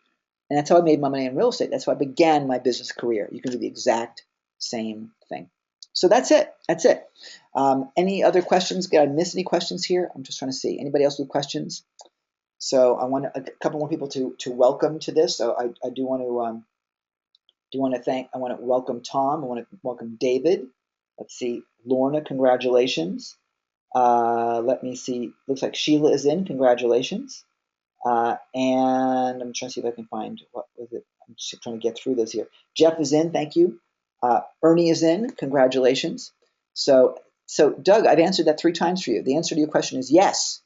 And that's how I made my money in real estate. That's how I began my business career. You can do the exact same thing. So that's it. Any other questions? Did I miss any questions here? I'm just trying to see. Anybody else with questions? So I want a couple more people to welcome to this. So I do want to welcome Tom. I want to welcome David. Let's see. Lorna, congratulations. Let me see. Looks like Sheila is in. Congratulations. And I'm trying to see if I can find what was it. I'm just trying to get through this here. Jeff is in. Thank you. Ernie is in. Congratulations. So Doug, I've answered that 3 times for you. The answer to your question is yes.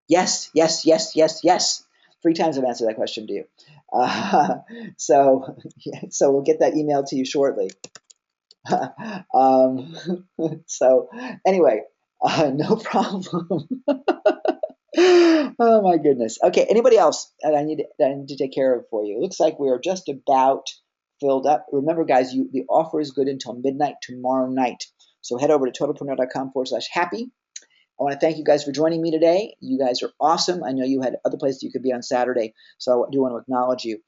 Yes. 3 times I've answered that question to you. So we'll get that email to you shortly. So anyway, no problem. Oh my goodness. Okay, anybody else that I need to take care of for you? It looks like we are just about filled up. Remember, guys, the offer is good until midnight tomorrow night. So head over to totalpreneur.com/happy. I want to thank you guys for joining me today. You guys are awesome. I know you had other places you could be on Saturday, so I do want to acknowledge you.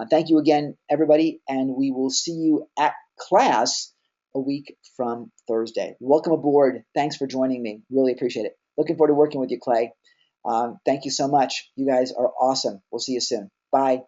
Thank you again, everybody, and we will see you at class a week from Thursday. Welcome aboard. Thanks for joining me. Really appreciate it. Looking forward to working with you, Clay. Thank you so much. You guys are awesome. We'll see you soon. Bye.